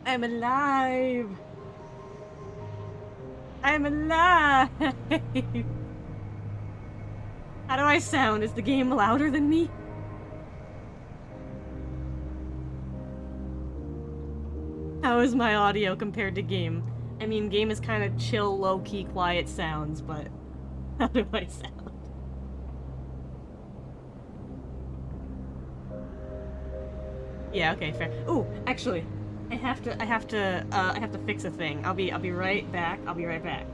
I'm alive! I'm alive! How do I sound? Is the game louder than me? How is my audio compared to game? I mean, game is kind of chill, low-key, quiet sounds, but how do I sound? Yeah, okay, fair. Ooh, actually, I have to fix a thing. I'll be right back. I'll be right back.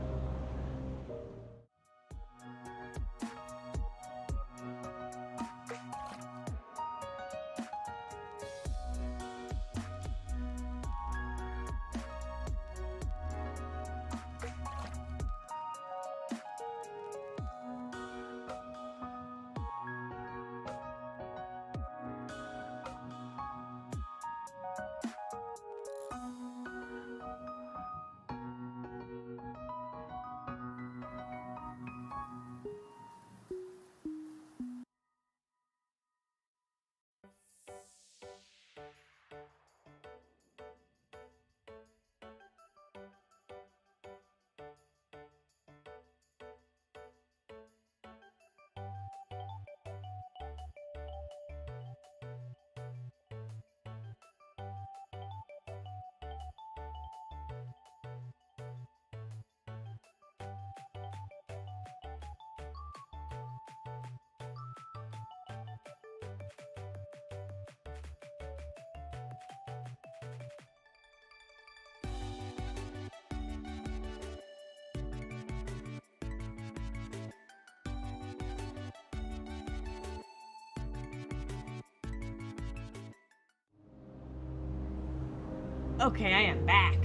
Okay, I am back.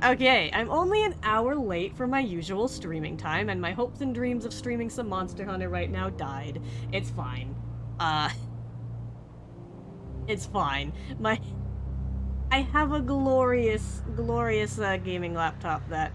Okay, I'm only an hour late for my usual streaming time, and my hopes and dreams of streaming some Monster Hunter right now died. It's fine. It's fine. I have a glorious gaming laptop that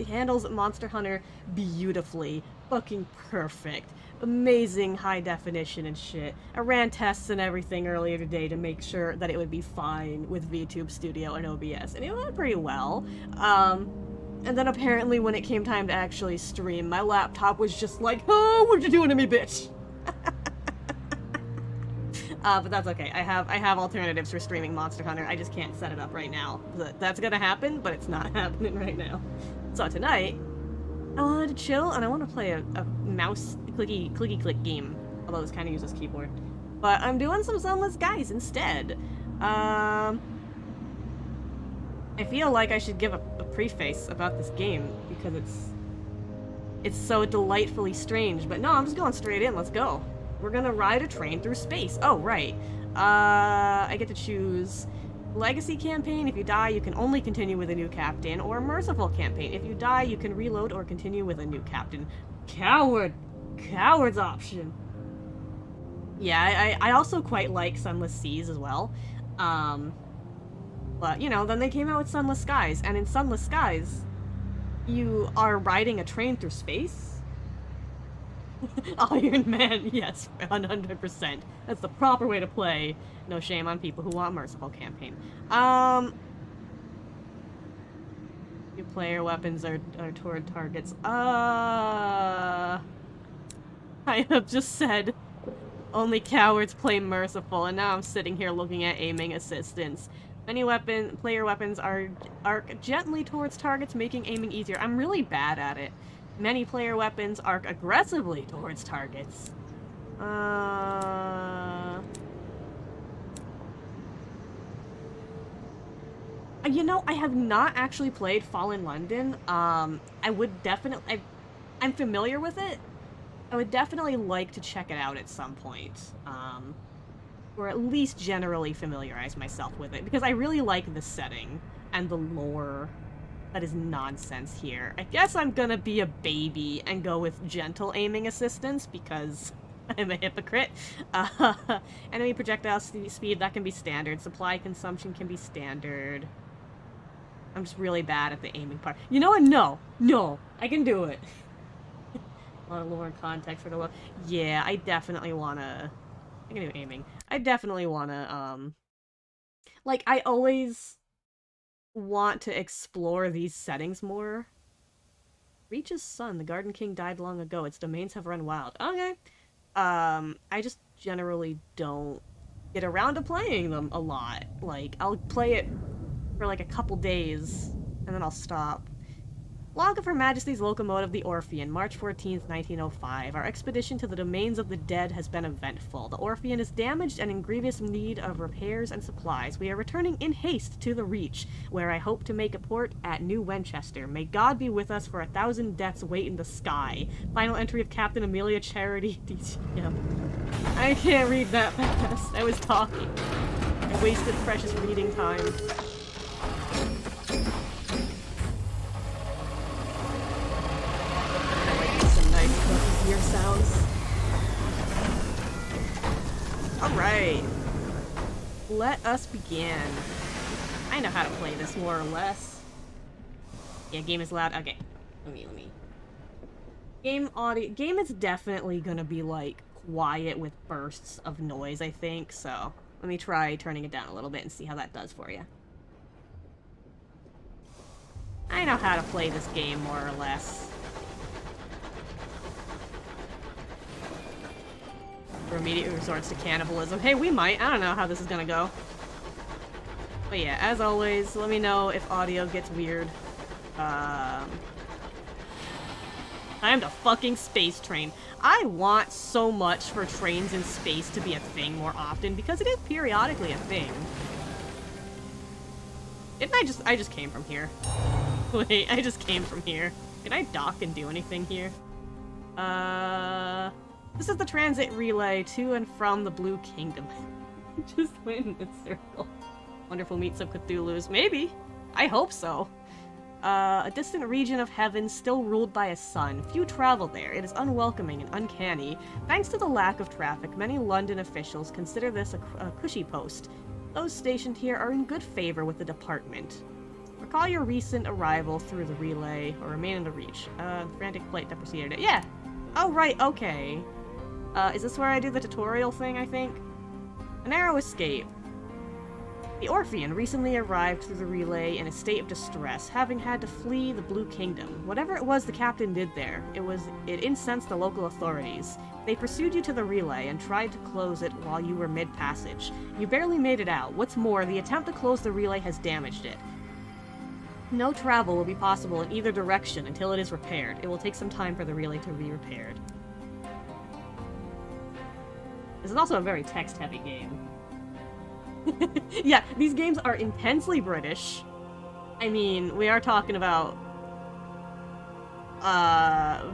handles Monster Hunter beautifully. Fucking perfect. Amazing high definition and shit. I ran tests and everything earlier today to make sure that it would be fine with VTube Studio and OBS, and it went pretty well. And then apparently when it came time to actually stream, my laptop was just like, oh, what you doing to me, bitch? But that's okay. I have alternatives for streaming Monster Hunter. I just can't set it up right now. That's gonna happen, but it's not happening right now. So tonight, I wanted to chill and I want to play a mouse clicky click game. Although this kind of uses keyboard. But I'm doing some Sunless Skies instead. I feel like I should give a preface about this game because it's so delightfully strange. But no, I'm just going straight in. Let's go. We're gonna ride a train through space. Oh, right. I get to choose Legacy campaign. If you die, you can only continue with a new captain, or Merciful campaign. If you die, you can reload or continue with a new captain. Coward! Coward's option. Yeah, I also quite like Sunless Seas as well. But, you know, then they came out with Sunless Skies, and in Sunless Skies, you are riding a train through space. Iron Man, yes, 100%. That's the proper way to play. No shame on people who want Merciful campaign. Your player weapons are toward targets. I have just said only cowards play Merciful, and now I'm sitting here looking at aiming assistance. Many player weapons arc gently towards targets, making aiming easier. I'm really bad at it. Many player weapons arc aggressively towards targets. You know, I have not actually played Fallen London. I would definitely... I'm familiar with it. I would definitely like to check it out at some point. Or at least generally familiarize myself with it, because I really like the setting. and the lore that is nonsense here. I guess I'm gonna be a baby and go with gentle aiming assistance because I'm a hypocrite. Enemy projectile speed, that can be standard. Supply consumption can be standard. I'm just really bad at the aiming part. You know what? No, I can do it. A lot of lore and context for the lore. Yeah, I definitely wanna... I can do aiming. I definitely wanna, like, I always want to explore these settings more. Reach's son, the Garden King, died long ago. Its domains have run wild. Okay. I just generally don't get around to playing them a lot. Like, I'll play it for like a couple days, and then I'll stop. Log of Her Majesty's Locomotive, the Orphean, March 14th, 1905. Our expedition to the domains of the dead has been eventful. The Orphean is damaged and in grievous need of repairs and supplies. We are returning in haste to the Reach, where I hope to make a port at New Winchester. May God be with us, for 1,000 deaths wait in the sky. Final entry of Captain Amelia Charity, DTM. I can't read that fast. I was talking. I wasted precious reading time. Ear sounds. Alright. Let us begin. I know how to play this more or less. Yeah, game is loud. Okay. Let me. Game audio. Game is definitely gonna be like quiet with bursts of noise, I think. So let me try turning it down a little bit and see how that does for you. I know how to play this game more or less. Immediately resorts to cannibalism. Hey, we might. I don't know how this is gonna go. But yeah, as always, let me know if audio gets weird. I am the fucking space train. I want so much for trains in space to be a thing more often, because it is periodically a thing. Didn't I just came from here. Wait, I just came from here. Can I dock and do anything here? This is the transit relay to and from the Blue Kingdom. Just went in a circle. Wonderful meets of Cthulhu's. Maybe. I hope so. A distant region of heaven still ruled by a sun. Few travel there. It is unwelcoming and uncanny. Thanks to the lack of traffic, many London officials consider this a cushy post. Those stationed here are in good favor with the department. Recall your recent arrival through the relay, or remain in the Reach. Frantic flight that preceded it. Yeah! Oh, right, okay. Is this where I do the tutorial thing, I think? A narrow escape. The Orphean recently arrived through the relay in a state of distress, having had to flee the Blue Kingdom. Whatever it was the captain did there, it incensed the local authorities. They pursued you to the relay and tried to close it while you were mid-passage. You barely made it out. What's more, the attempt to close the relay has damaged it. No travel will be possible in either direction until it is repaired. It will take some time for the relay to be repaired. This is also a very text-heavy game. Yeah, these games are intensely British. I mean, we are talking about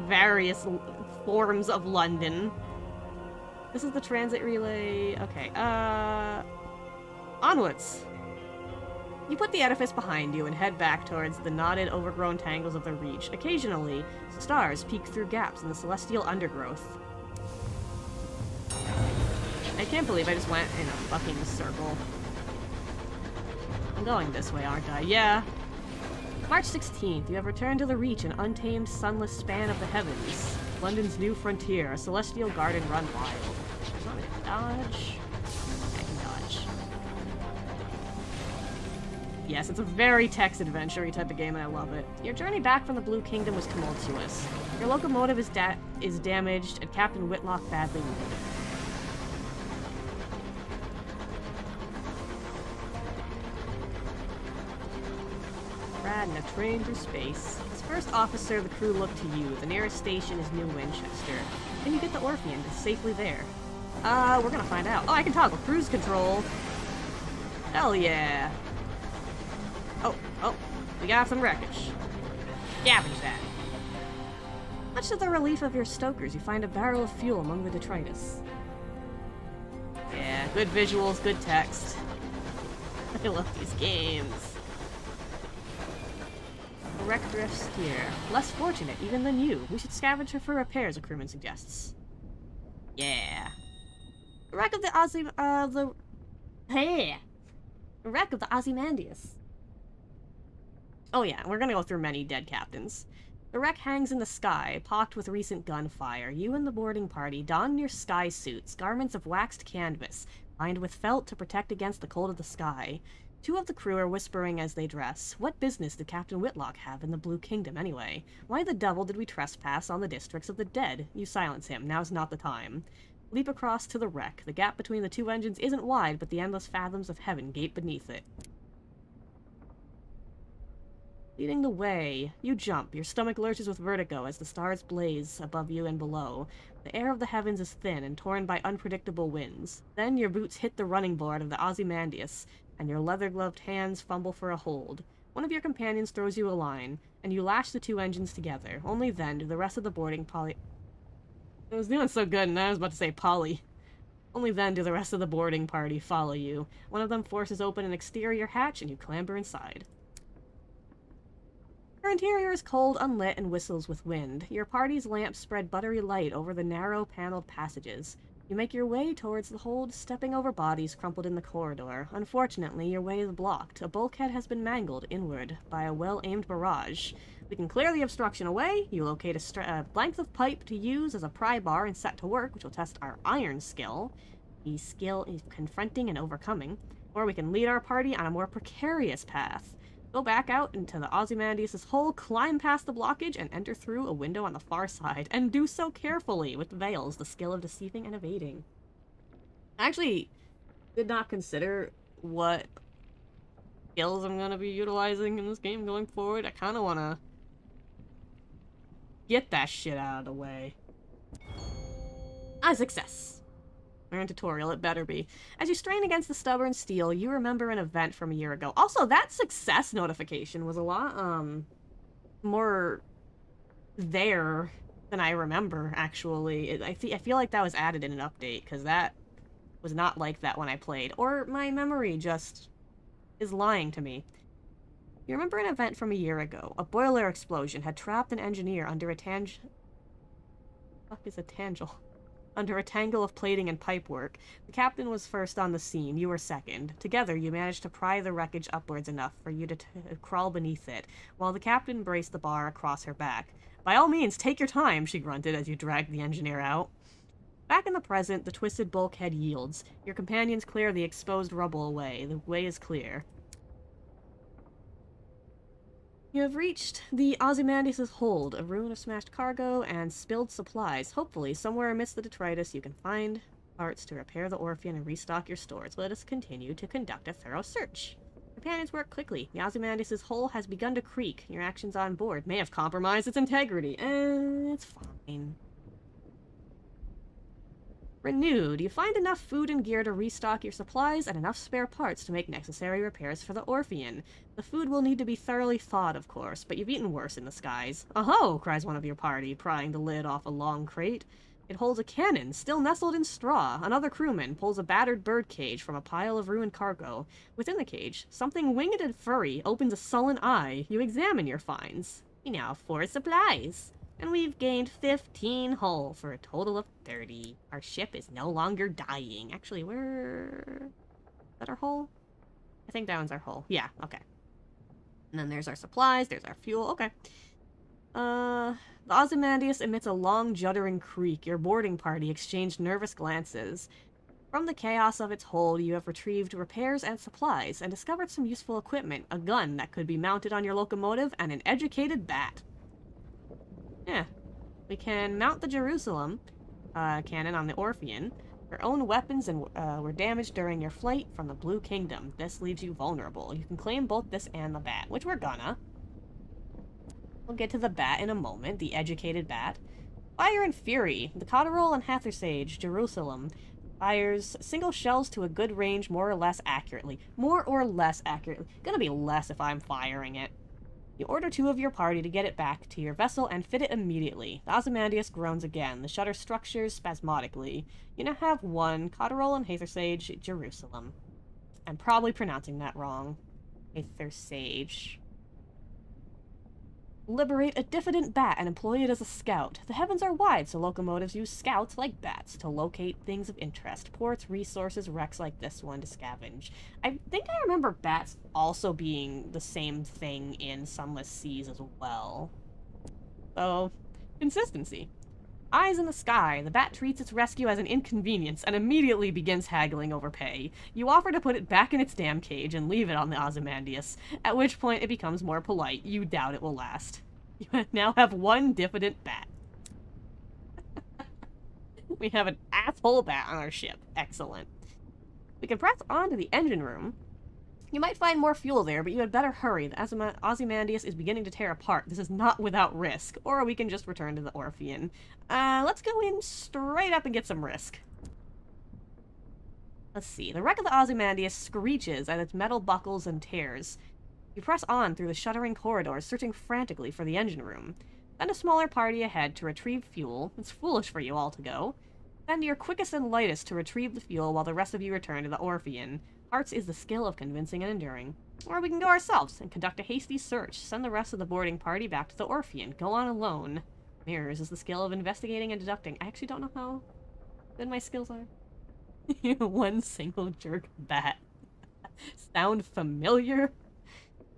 various forms of London. This is the transit relay. Okay, onwards. You put the edifice behind you and head back towards the knotted, overgrown tangles of the Reach. Occasionally, stars peek through gaps in the celestial undergrowth. I can't believe I just went in a fucking circle. I'm going this way, aren't I? Yeah. March 16th, you have returned to the Reach, an untamed, sunless span of the heavens. London's new frontier, a celestial garden run wild. Do you want me to dodge? I can dodge. Yes, it's a very text adventure-y type of game, and I love it. Your journey back from the Blue Kingdom was tumultuous. Your locomotive is damaged, and Captain Whitlock badly wounded. And a train through space. As first officer, the crew looked to you. The nearest station is New Winchester. Can you get the Orphean safely there? We're gonna find out. Oh, I can toggle cruise control. Hell yeah. Oh, we got some wreckage. Scavenge that. Much to the relief of your stokers, you find a barrel of fuel among the detritus. Yeah, good visuals, good text. I love these games. wreck drifts here. Less fortunate even than you. We should scavenge her for repairs, a crewman suggests. Yeah. The wreck of the The wreck of the Ozymandias. Oh yeah, we're gonna go through many dead captains. The wreck hangs in the sky, pocked with recent gunfire. You and the boarding party don your sky suits, garments of waxed canvas, lined with felt to protect against the cold of the sky. Two of the crew are whispering as they dress. What business did Captain Whitlock have in the Blue Kingdom anyway? Why the devil did we trespass on the districts of the dead? You silence him. Now's not the time. Leap across to the wreck. The gap between the two engines isn't wide, but the endless fathoms of heaven gape beneath it. Leading the way, you jump. Your stomach lurches with vertigo as the stars blaze above you and below. The air of the heavens is thin and torn by unpredictable winds. Then your boots hit the running board of the Ozymandias, and your leather-gloved hands fumble for a hold. One of your companions throws you a line, and you lash the two engines together. Only then do the rest of the boarding I was doing so good, and I was about to say Polly. Only then do the rest of the boarding party follow you. One of them forces open an exterior hatch, and you clamber inside. Your interior is cold, unlit, and whistles with wind. Your party's lamps spread buttery light over the narrow, paneled passages. You make your way towards the hold, stepping over bodies crumpled in the corridor. Unfortunately, your way is blocked. A bulkhead has been mangled inward by a well-aimed barrage. We can clear the obstruction away. You locate a length of pipe to use as a pry bar and set to work, which will test our iron skill. The skill is confronting and overcoming. Or we can lead our party on a more precarious path. Go back out into the Ozymandias' hole, climb past the blockage, and enter through a window on the far side. And do so carefully, with veils, the skill of deceiving and evading. I actually did not consider what skills I'm going to be utilizing in this game going forward. I kind of want to get that shit out of the way. A success. Learn tutorial, it better be. As you strain against the stubborn steel, you remember an event from a year ago. Also, that success notification was a lot, more there than I remember, actually. I feel like that was added in an update, because that was not like that when I played. Or my memory just is lying to me. You remember an event from a year ago. A boiler explosion had trapped an engineer under a fuck is a tangle? Under a tangle of plating and pipework. The captain was first on the scene, you were second. Together, you managed to pry the wreckage upwards enough for you to crawl beneath it, while the captain braced the bar across her back. By all means, take your time, she grunted as you dragged the engineer out. Back in the present, the twisted bulkhead yields. Your companions clear the exposed rubble away. The way is clear. You have reached the Ozymandias' hold, a ruin of smashed cargo and spilled supplies. Hopefully, somewhere amidst the detritus, you can find parts to repair the Orpheum and restock your stores. Let us continue to conduct a thorough search. Companions work quickly. The Ozymandias' hull has begun to creak. Your actions on board may have compromised its integrity. It's fine. Renewed. You find enough food and gear to restock your supplies and enough spare parts to make necessary repairs for the Orpheum. The food will need to be thoroughly thawed, of course, but you've eaten worse in the skies. "Oh-ho!" cries one of your party, prying the lid off a long crate. It holds a cannon, still nestled in straw. Another crewman pulls a battered bird cage from a pile of ruined cargo. Within the cage, something winged and furry opens a sullen eye. You examine your finds. We now have 4 supplies. And we've gained 15 hull for a total of 30. Our ship is no longer dying. Actually, is that our hull? I think that one's our hull. Yeah, okay. And then there's our supplies, there's our fuel, okay. The Ozymandias emits a long, juddering creak. Your boarding party exchanged nervous glances. From the chaos of its hold, you have retrieved repairs and supplies, and discovered some useful equipment, a gun that could be mounted on your locomotive, and an educated bat. Yeah. We can mount the Jerusalem cannon on the Orpheum. Your own weapons were damaged during your flight from the Blue Kingdom. This leaves you vulnerable. You can claim both this and the bat, which we're gonna. We'll get to the bat in a moment, the educated bat. Fire and Fury. The Cotterol and Hathersage, Jerusalem, fires single shells to a good range more or less accurately. More or less accurately. Gonna be less if I'm firing it. You order 2 of your party to get it back to your vessel and fit it immediately. The Ozymandias groans again. The shutter structures spasmodically. You now have 1, Cotterol and Hathersage, Jerusalem. I'm probably pronouncing that wrong. Hathersage. Liberate a diffident bat and employ it as a scout. The heavens are wide, so locomotives use scouts like bats to locate things of interest. Ports, resources, wrecks like this one to scavenge. I think I remember bats also being the same thing in Sunless Skies as well. So, consistency. Eyes in the sky, the bat treats its rescue as an inconvenience and immediately begins haggling over pay. You offer to put it back in its damn cage and leave it on the Ozymandias, at which point it becomes more polite. You doubt it will last. You now have one diffident bat. We have an asshole bat on our ship. Excellent. We can press on to the engine room. You might find more fuel there, but you had better hurry. The Ozymandias is beginning to tear apart. This is not without risk. Or we can just return to the Orphean. Let's go in straight up and get some risk. Let's see. The wreck of the Ozymandias screeches as its metal buckles and tears. You press on through the shuddering corridors, searching frantically for the engine room. Send a smaller party ahead to retrieve fuel. It's foolish for you all to go. Send your quickest and lightest to retrieve the fuel while the rest of you return to the Orphean. Arts is the skill of convincing and enduring. Or we can go ourselves and conduct a hasty search. Send the rest of the boarding party back to the Orphean. Go on alone. Mirrors is the skill of investigating and deducting. I actually don't know how good my skills are. One single jerk bat. Sound familiar?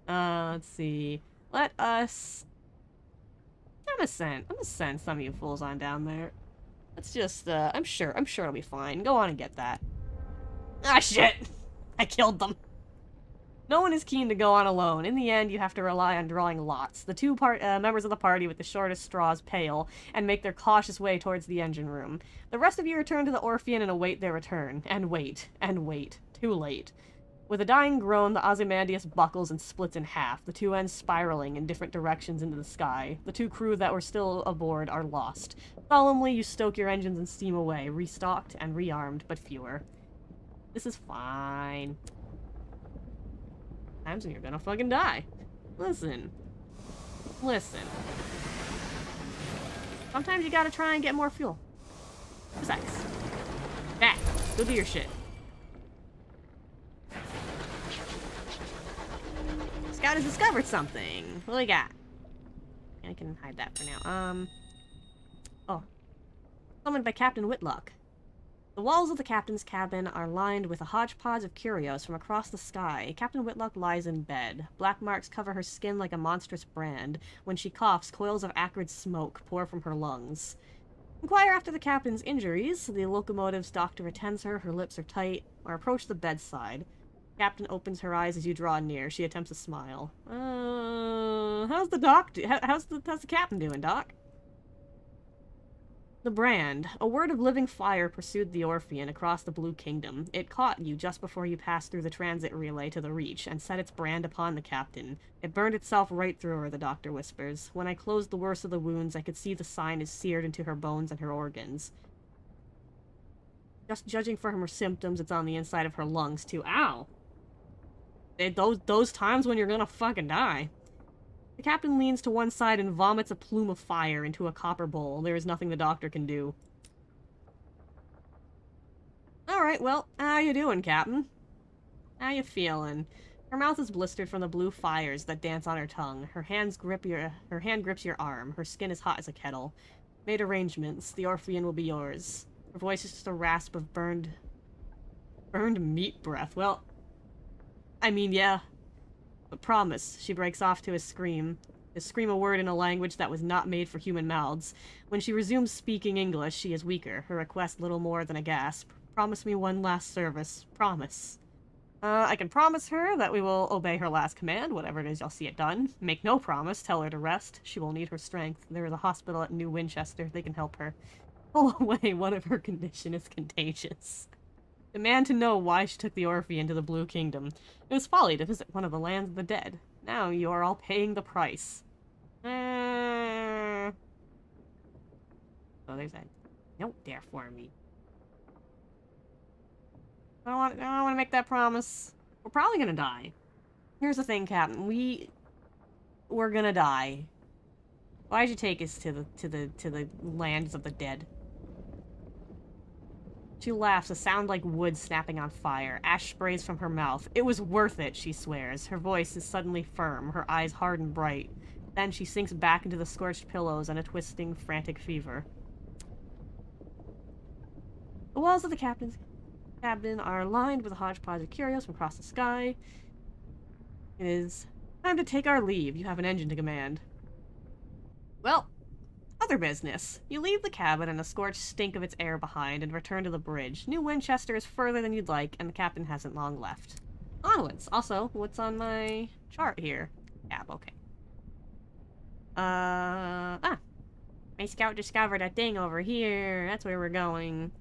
Let's see. Let us... I'm gonna send some of you fools on down there. Let's just, I'm sure it'll be fine. Go on and get that. Ah, shit! I killed them. No one is keen to go on alone. In the end, you have to rely on drawing lots. The two members of the party with the shortest straws pale and make their cautious way towards the engine room. The rest of you return to the Orphean and await their return. And wait. And wait. Too late. With a dying groan, the Ozymandias buckles and splits in half, the two ends spiraling in different directions into the sky. The two crew that were still aboard are lost. Solemnly, you stoke your engines and steam away, restocked and rearmed, but fewer. This is fine. Times when you're gonna fucking die. Listen. Sometimes you gotta try and get more fuel. Besides. Back. Go do your shit. Scout has discovered something. What do we got? I can hide that for now. Oh. Summoned by Captain Whitlock. The walls of the captain's cabin are lined with a hodgepodge of curios from across the sky. Captain Whitlock lies in bed. Black marks cover her skin like a monstrous brand. When she coughs, coils of acrid smoke pour from her lungs. Inquire after the captain's injuries. The locomotive's doctor attends her. Her lips are tight. Or approach the bedside. Captain opens her eyes as you draw near. She attempts a smile. How's the how's the captain doing, Doc? The brand. A word of living fire pursued the Orphean across the Blue Kingdom. It caught you just before you passed through the transit relay to the Reach, and set its brand upon the captain. It burned itself right through her, the doctor whispers. When I closed the worst of the wounds, I could see the sign is seared into her bones and her organs. Just judging from her symptoms, it's on the inside of her lungs, too. Ow! Those times when you're gonna fucking die. The captain leans to one side and vomits a plume of fire into a copper bowl. There is nothing the doctor can do. Alright, well, how you doing, Captain? How you feeling? Her mouth is blistered from the blue fires that dance on her tongue. Her hand grips your arm. Her skin is hot as a kettle. Made arrangements. The Orphean will be yours. Her voice is just a rasp of burned meat breath. Well, I mean, yeah. But promise, she breaks off to a scream a word in a language that was not made for human mouths. When she resumes speaking English, she is weaker, her request little more than a gasp. Promise me one last service. Promise. I can promise her that we will obey her last command, whatever it is y'all see it done. Make no promise, tell her to rest. She will need her strength. There is a hospital at New Winchester, they can help her. Pull away, one of her condition is contagious. Demand to know why she took the Orphean to the Blue Kingdom. It was folly to visit one of the lands of the dead. Now you are all paying the price. Oh, there's that. Don't dare for me. I don't want to make that promise. We're probably gonna die. Here's the thing, Captain. We're gonna die. Why'd you take us to the lands of the dead? She laughs, a sound like wood snapping on fire. Ash sprays from her mouth. It was worth it, she swears. Her voice is suddenly firm, her eyes hard and bright. Then she sinks back into the scorched pillows in a twisting, frantic fever. The walls of the captain's cabin are lined with a hodgepodge of curios from across the sky. It is time to take our leave. You have an engine to command. Well, other business. You leave the cabin and the scorched stink of its air behind and return to the bridge. New Winchester is further than you'd like, and the captain hasn't long left. Onwards. Also, what's on my chart here? Cab, okay. My scout discovered a thing over here. That's where we're going.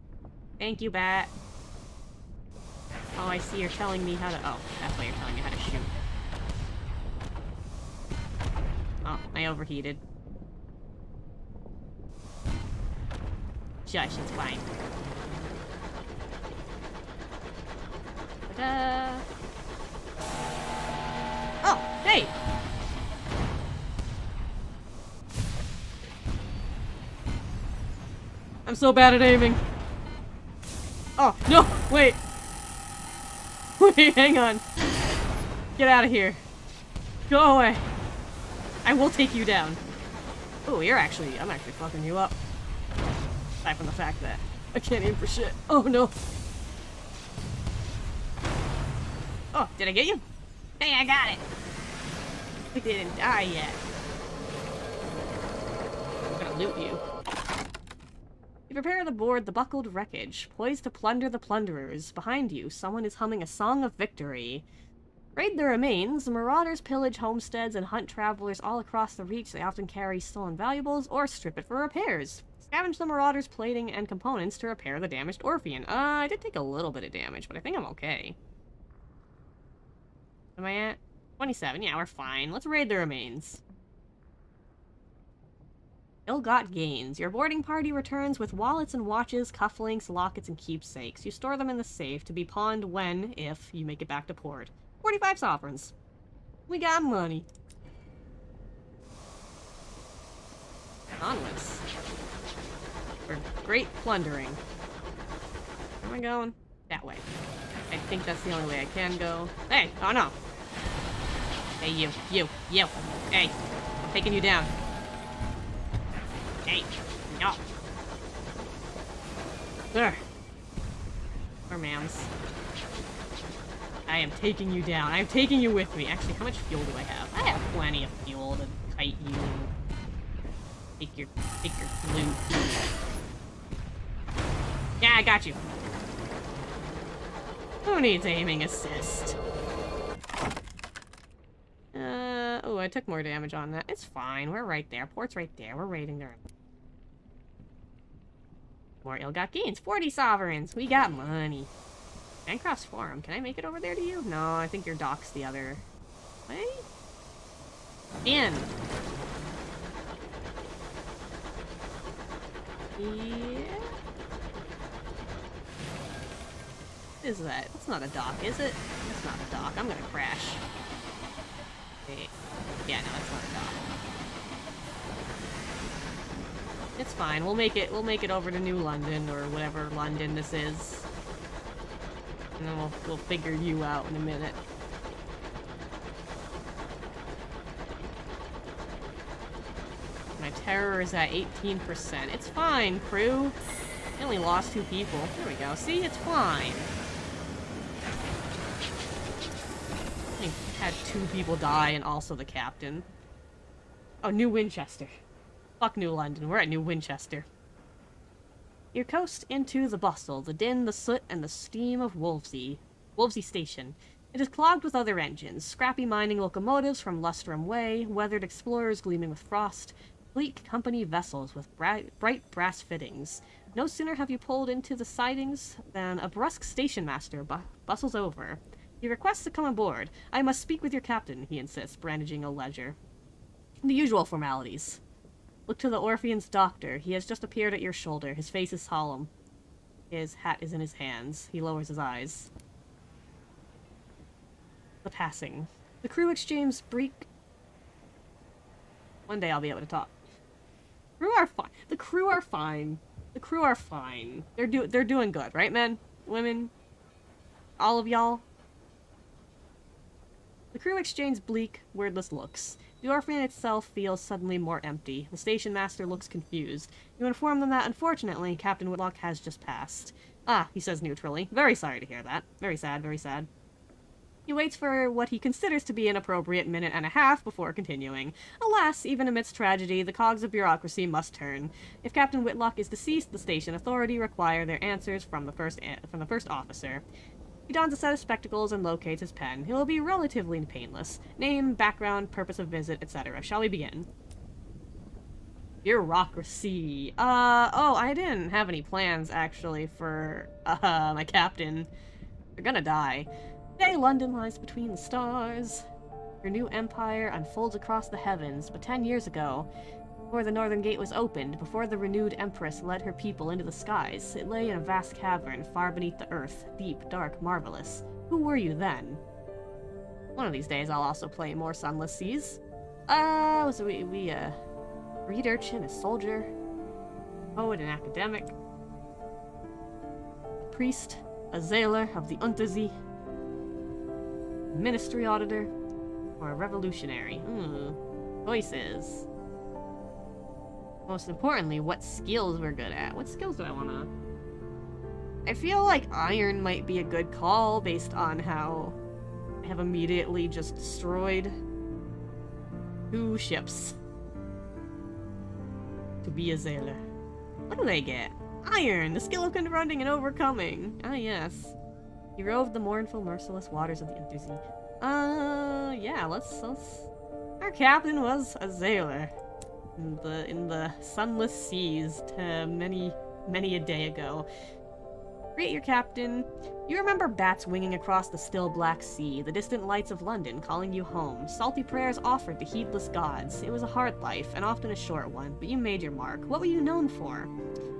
Thank you, Bat. Oh, I see you're telling me how to... Oh, that's why you're telling me how to shoot. Oh, I overheated. Shush, it's fine. Ta-da! Oh, hey! I'm so bad at aiming. Oh, no! Wait! Wait, hang on. Get out of here. Go away. I will take you down. Oh, I'm actually fucking you up. Aside from the fact that I can't aim for shit. Oh, no. Oh, did I get you? Hey, I got it. We didn't die yet. I'm gonna loot you. You prepare to board the buckled wreckage, poised to plunder the plunderers. Behind you, someone is humming a song of victory. Raid the remains. The marauders pillage homesteads and hunt travelers all across the reach. They often carry stolen valuables or strip it for repairs. Scavenge the marauders' plating and components to repair the damaged Orphean. I did take a little bit of damage, but I think I'm okay. Am I at 27? Yeah, we're fine. Let's raid the remains. Ill-got gains. Your boarding party returns with wallets and watches, cufflinks, lockets, and keepsakes. You store them in the safe to be pawned when, if, you make it back to port. 45 sovereigns. We got money. Onwards. For great plundering. Where am I going? That way. I think that's the only way I can go. Hey! Oh no! Hey, you. Hey! I'm taking you down. Hey! No! There! Or ma'ams. I am taking you down. I'm taking you with me. Actually, how much fuel do I have? I have plenty of fuel to kite you. Take your loot. Yeah, I got you. Who needs aiming assist? Oh, I took more damage on that. It's fine. We're right there. Port's right there. We're raiding there. More ill-got gains. 40 sovereigns. We got money. Bancroft's Forum. Can I make it over there to you? No, I think your dock's the other way. In. Yeah. What is that? That's not a dock, is it? That's not a dock. I'm gonna crash. Wait. Yeah, no, that's not a dock. It's fine. We'll make it over to New London or whatever London this is. And then we'll figure you out in a minute. My terror is at 18%. It's fine, crew. I only lost 2 people. There we go. See? It's fine. I had 2 people die and also the captain. Oh, New Winchester. Fuck New London. We're at New Winchester. You coast into the bustle, the din, the soot, and the steam of Wolvesey Station. It is clogged with other engines, scrappy mining locomotives from Lustrum Way, weathered explorers gleaming with frost, bleak company vessels with bright brass fittings. No sooner have you pulled into the sidings than a brusque station master bustles over. He requests to come aboard. I must speak with your captain, he insists, brandishing a ledger. The usual formalities. Look to the Orphean's doctor. He has just appeared at your shoulder. His face is solemn. His hat is in his hands. He lowers his eyes. The passing. The crew exchange brief. One day I'll be able to talk. Crew are fine. The crew are fine. The crew are fine. They're doing good, right, men? Women? All of y'all? The crew exchange bleak, wordless looks. The orphanage itself feels suddenly more empty. The station master looks confused. You inform them that, unfortunately, Captain Whitlock has just passed. Ah, he says neutrally. Very sorry to hear that. Very sad, very sad. He waits for what he considers to be an appropriate minute and a half before continuing. Alas, even amidst tragedy, the cogs of bureaucracy must turn. If Captain Whitlock is deceased, the station authority require their answers from the first officer. He dons a set of spectacles and locates his pen. He will be relatively painless. Name, background, purpose of visit, etc. Shall we begin? Bureaucracy. Oh, I didn't have any plans, actually, for, my captain. They're gonna die. Today, London lies between the stars. Her new empire unfolds across the heavens, but 10 years ago, before the Northern Gate was opened, before the renewed Empress led her people into the skies, it lay in a vast cavern far beneath the earth, deep, dark, marvelous. Who were you then? One of these days I'll also play more Sunless Skies. Was we a reed urchin, a soldier, poet, an academic, a priest, a sailor of the Untersee, a ministry auditor, or a revolutionary? Choices. Most importantly, what skills we're good at. What skills do I wanna... I feel like iron might be a good call based on how I have immediately just destroyed 2 ships to be a sailor. What do they get? Iron! The skill of confronting and overcoming. Ah, yes. He roved the mournful, merciless waters of the Untersee. Yeah, let's... Our captain was a sailor. In the Sunless Seas many a day ago. Greet your captain. You remember bats winging across the still black sea, the distant lights of London calling you home, salty prayers offered to heedless gods. It was a hard life, and often a short one, but you made your mark. What were you known for?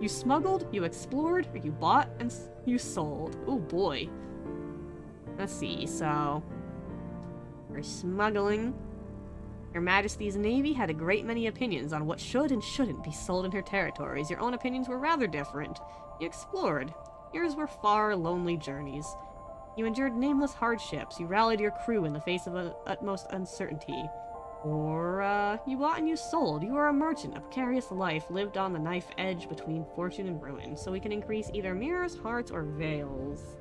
You smuggled, you explored, or you bought, and you sold. Oh boy. Let's see, so... For smuggling... Your Majesty's Navy had a great many opinions on what should and shouldn't be sold in her territories. Your own opinions were rather different. You explored. Yours were far, lonely journeys. You endured nameless hardships. You rallied your crew in the face of utmost uncertainty. Or, you bought and you sold. You were a merchant. A precarious life lived on the knife edge between fortune and ruin. So we can increase either mirrors, hearts, or veils.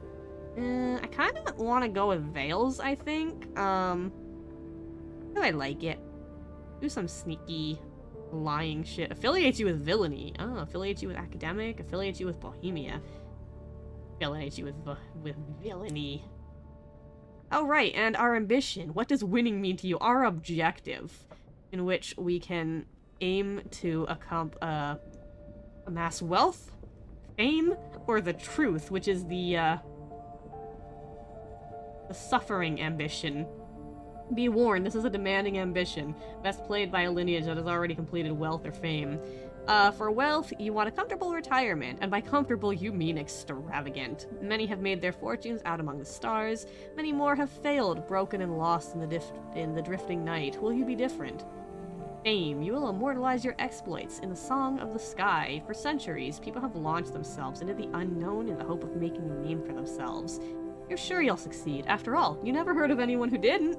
I kind of want to go with veils, I think. Do I like it? Do some sneaky, lying shit. Affiliates you with villainy. Oh, affiliates you with academic. Affiliates you with bohemia. Affiliates you with villainy. Oh, right, and our ambition. What does winning mean to you? Our objective, in which we can aim to amass wealth, fame, or the truth, which is the suffering ambition. Be warned, this is a demanding ambition, best played by a lineage that has already completed wealth or fame. For wealth, you want a comfortable retirement, and by comfortable you mean extravagant. Many have made their fortunes out among the stars, many more have failed, broken and lost in the drifting night. Will you be different? Fame, you will immortalize your exploits in the song of the sky. For centuries, people have launched themselves into the unknown in the hope of making a name for themselves. You're sure you'll succeed. After all, you never heard of anyone who didn't.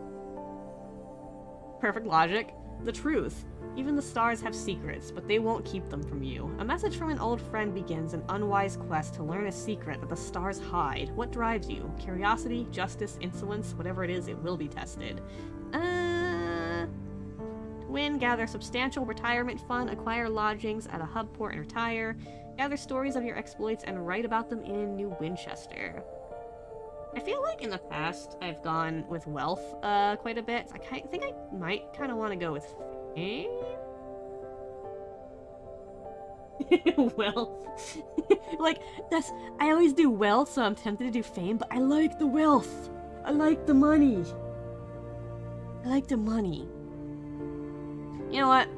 Perfect logic. The truth. Even the stars have secrets, but they won't keep them from you. A message from an old friend begins an unwise quest to learn a secret that the stars hide. What drives you? Curiosity, justice, insolence, whatever it is, it will be tested. To win, gather substantial retirement fund, acquire lodgings at a hub port and retire, gather stories of your exploits, and write about them in New Winchester. I feel like in the past I've gone with wealth quite a bit. I think I might kind of want to go with fame? Wealth. Like, I always do wealth, so I'm tempted to do fame, but I like the wealth. I like the money. I like the money. You know what?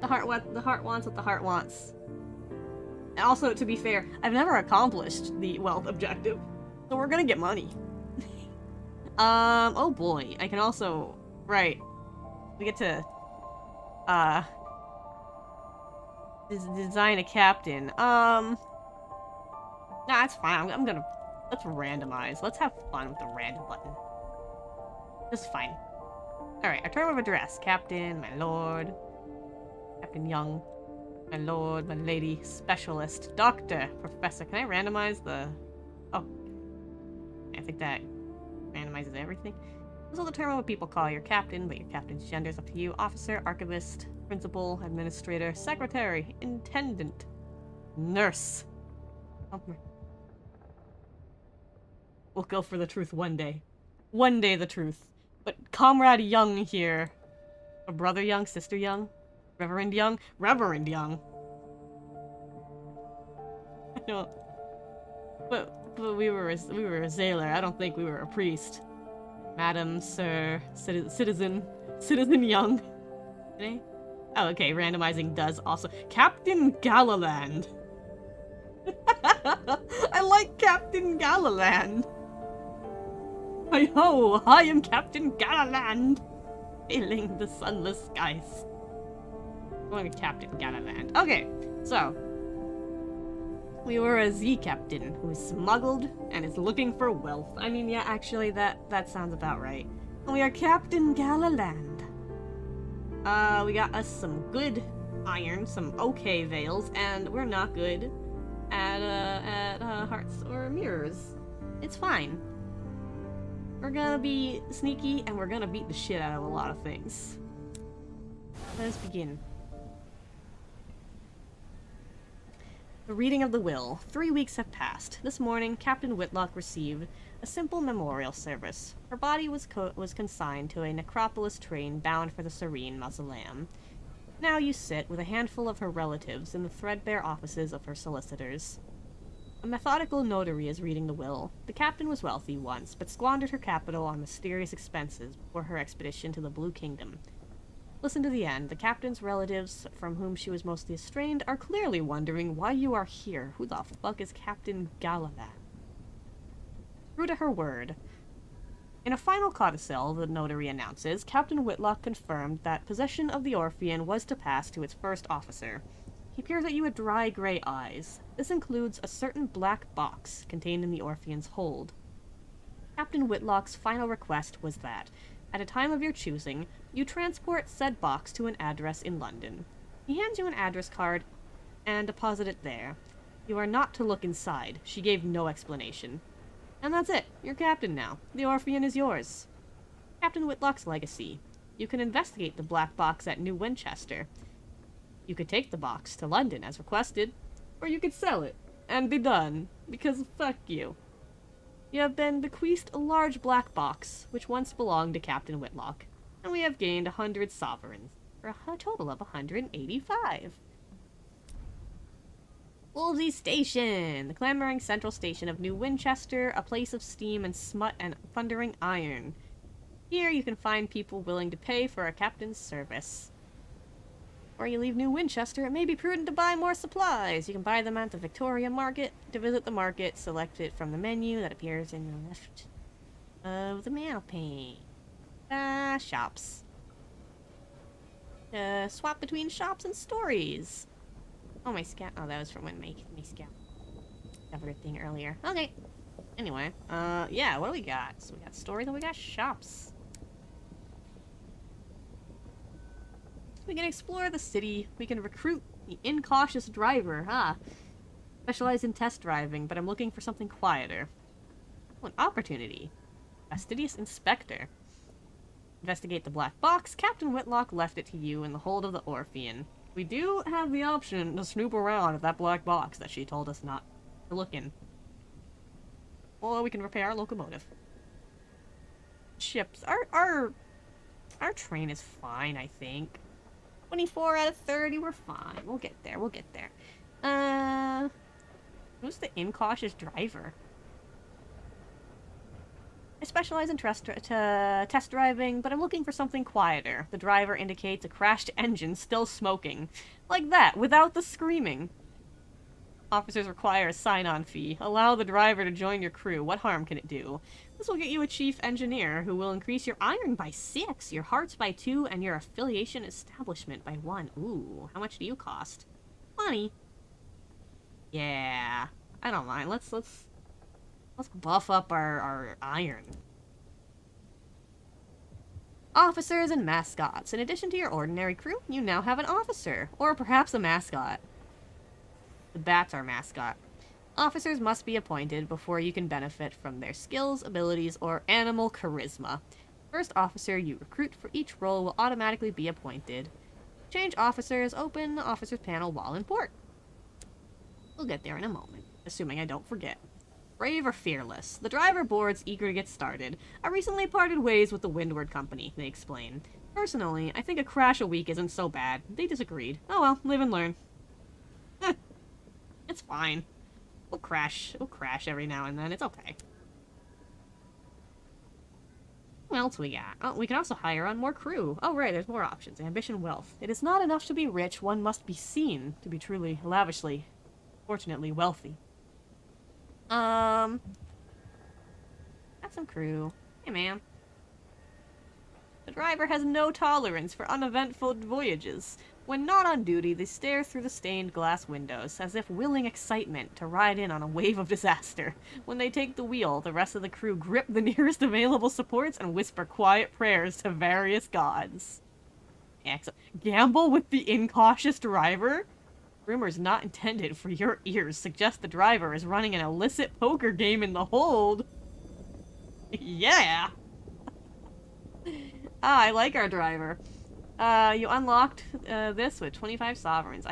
The heart wants what the heart wants. And also, to be fair, I've never accomplished the wealth objective. So we're gonna get money. Oh boy. I can also... Right. We get to... design a captain. Nah, it's fine. I'm gonna... Let's randomize. Let's have fun with the random button. Just fine. Alright, our term of address. Captain, my lord. Captain Young. My lord, my lady, specialist, doctor, professor. Can I randomize the... Oh. I think that randomizes everything. This will determine what people call your captain, but your captain's gender is up to you. Officer, archivist, principal, administrator, secretary, intendant, nurse. We'll go for the truth one day. One day the truth. But Comrade Young here. Or Brother Young, Sister Young? Reverend Young? Reverend Young. I don't... But we were a sailor. I don't think we were a priest. Madam, sir, citizen Young. Eh? Oh, okay, randomizing does also... Captain Galaland! I like Captain Galaland! Hi-ho! I am Captain Galaland! Sailing the Sunless Skies. Going to Captain Galaland. Okay, so... We were a Z captain who is smuggled and is looking for wealth. I mean, yeah, actually, that sounds about right. We are Captain Galaland. We got us some good iron, some okay veils, and we're not good at hearts or mirrors. It's fine. We're gonna be sneaky, and we're gonna beat the shit out of a lot of things. Let us begin. The reading of the will. 3 weeks have passed. This morning, Captain Whitlock received a simple memorial service. Her body was consigned to a necropolis train bound for the Serene Mausoleum. Now you sit with a handful of her relatives in the threadbare offices of her solicitors. A methodical notary is reading the will. The captain was wealthy once, but squandered her capital on mysterious expenses before her expedition to the Blue Kingdom. Listen to the end. The captain's relatives, from whom she was mostly estranged, are clearly wondering why you are here. Who the fuck is Captain Galavan? True to her word. In a final codicil, the notary announces, Captain Whitlock confirmed that possession of the Orphean was to pass to its first officer. He peers at you with dry gray eyes. This includes a certain black box contained in the Orphean's hold. Captain Whitlock's final request was that, at a time of your choosing, you transport said box to an address in London. He hands you an address card and deposit it there. You are not to look inside. She gave no explanation. And that's it. You're captain now. The Orphean is yours. Captain Whitlock's legacy. You can investigate the black box at New Winchester. You could take the box to London as requested, or you could sell it and be done, because fuck you. You have been bequeathed a large black box, which once belonged to Captain Whitlock, and we have gained 100 sovereigns, for a total of 185. Wolsey Station, the clamoring central station of New Winchester, a place of steam and smut and thundering iron. Here you can find people willing to pay for a captain's service. Before you leave New Winchester, it may be prudent to buy more supplies. You can buy them at the Victoria Market. To visit the market, select it from the menu that appears in the left of the mail pane. Shops. Swap between shops and stories. Oh, my scout. Oh, that was from when my scout covered a thing earlier. Okay. Anyway, yeah, what do we got? So we got stories and we got shops. We can explore the city. We can recruit the incautious driver. Specialize in test driving, but I'm looking for something quieter. Oh, an opportunity. Fastidious inspector. Investigate the black box. Captain Whitlock left it to you in the hold of the Orphean. We do have the option to snoop around at that black box that she told us not to look in. Or we can repair our locomotive. Ships. Our train is fine, I think. 24 out of 30, we're fine. We'll get there, we'll get there. Who's the incautious driver? I specialize in test driving, but I'm looking for something quieter. The driver indicates a crashed engine still smoking. Like that, without the screaming. Officers require a sign-on fee. Allow the driver to join your crew. What harm can it do? This will get you a chief engineer who will increase your iron by 6, your hearts by 2, and your affiliation establishment by 1. Ooh, how much do you cost? Money. Yeah, I don't mind. Let's buff up our iron. Officers and mascots. In addition to your ordinary crew, you now have an officer, or perhaps a mascot. The bat's our mascot. Officers must be appointed before you can benefit from their skills, abilities, or animal charisma. First officer you recruit for each role will automatically be appointed. Change officers, open the officers panel while in port. We'll get there in a moment, assuming I don't forget. Brave or fearless? The driver board's eager to get started. I recently parted ways with the Windward Company, they explain. Personally, I think a crash a week isn't so bad. They disagreed. Oh well, live and learn. It's fine. We'll crash every now and then. It's okay. What else we got? Oh, we can also hire on more crew. Oh, right, there's more options. Ambition, wealth. It is not enough to be rich. One must be seen to be truly, lavishly, fortunately wealthy. Got some crew. Hey, ma'am. The driver has no tolerance for uneventful voyages. When not on duty, they stare through the stained glass windows, as if willing excitement to ride in on a wave of disaster. When they take the wheel, the rest of the crew grip the nearest available supports and whisper quiet prayers to various gods. Excellent. Gamble with the incautious driver? Rumors not intended for your ears suggest the driver is running an illicit poker game in the hold. Yeah! I like our driver. You unlocked this with 25 sovereigns.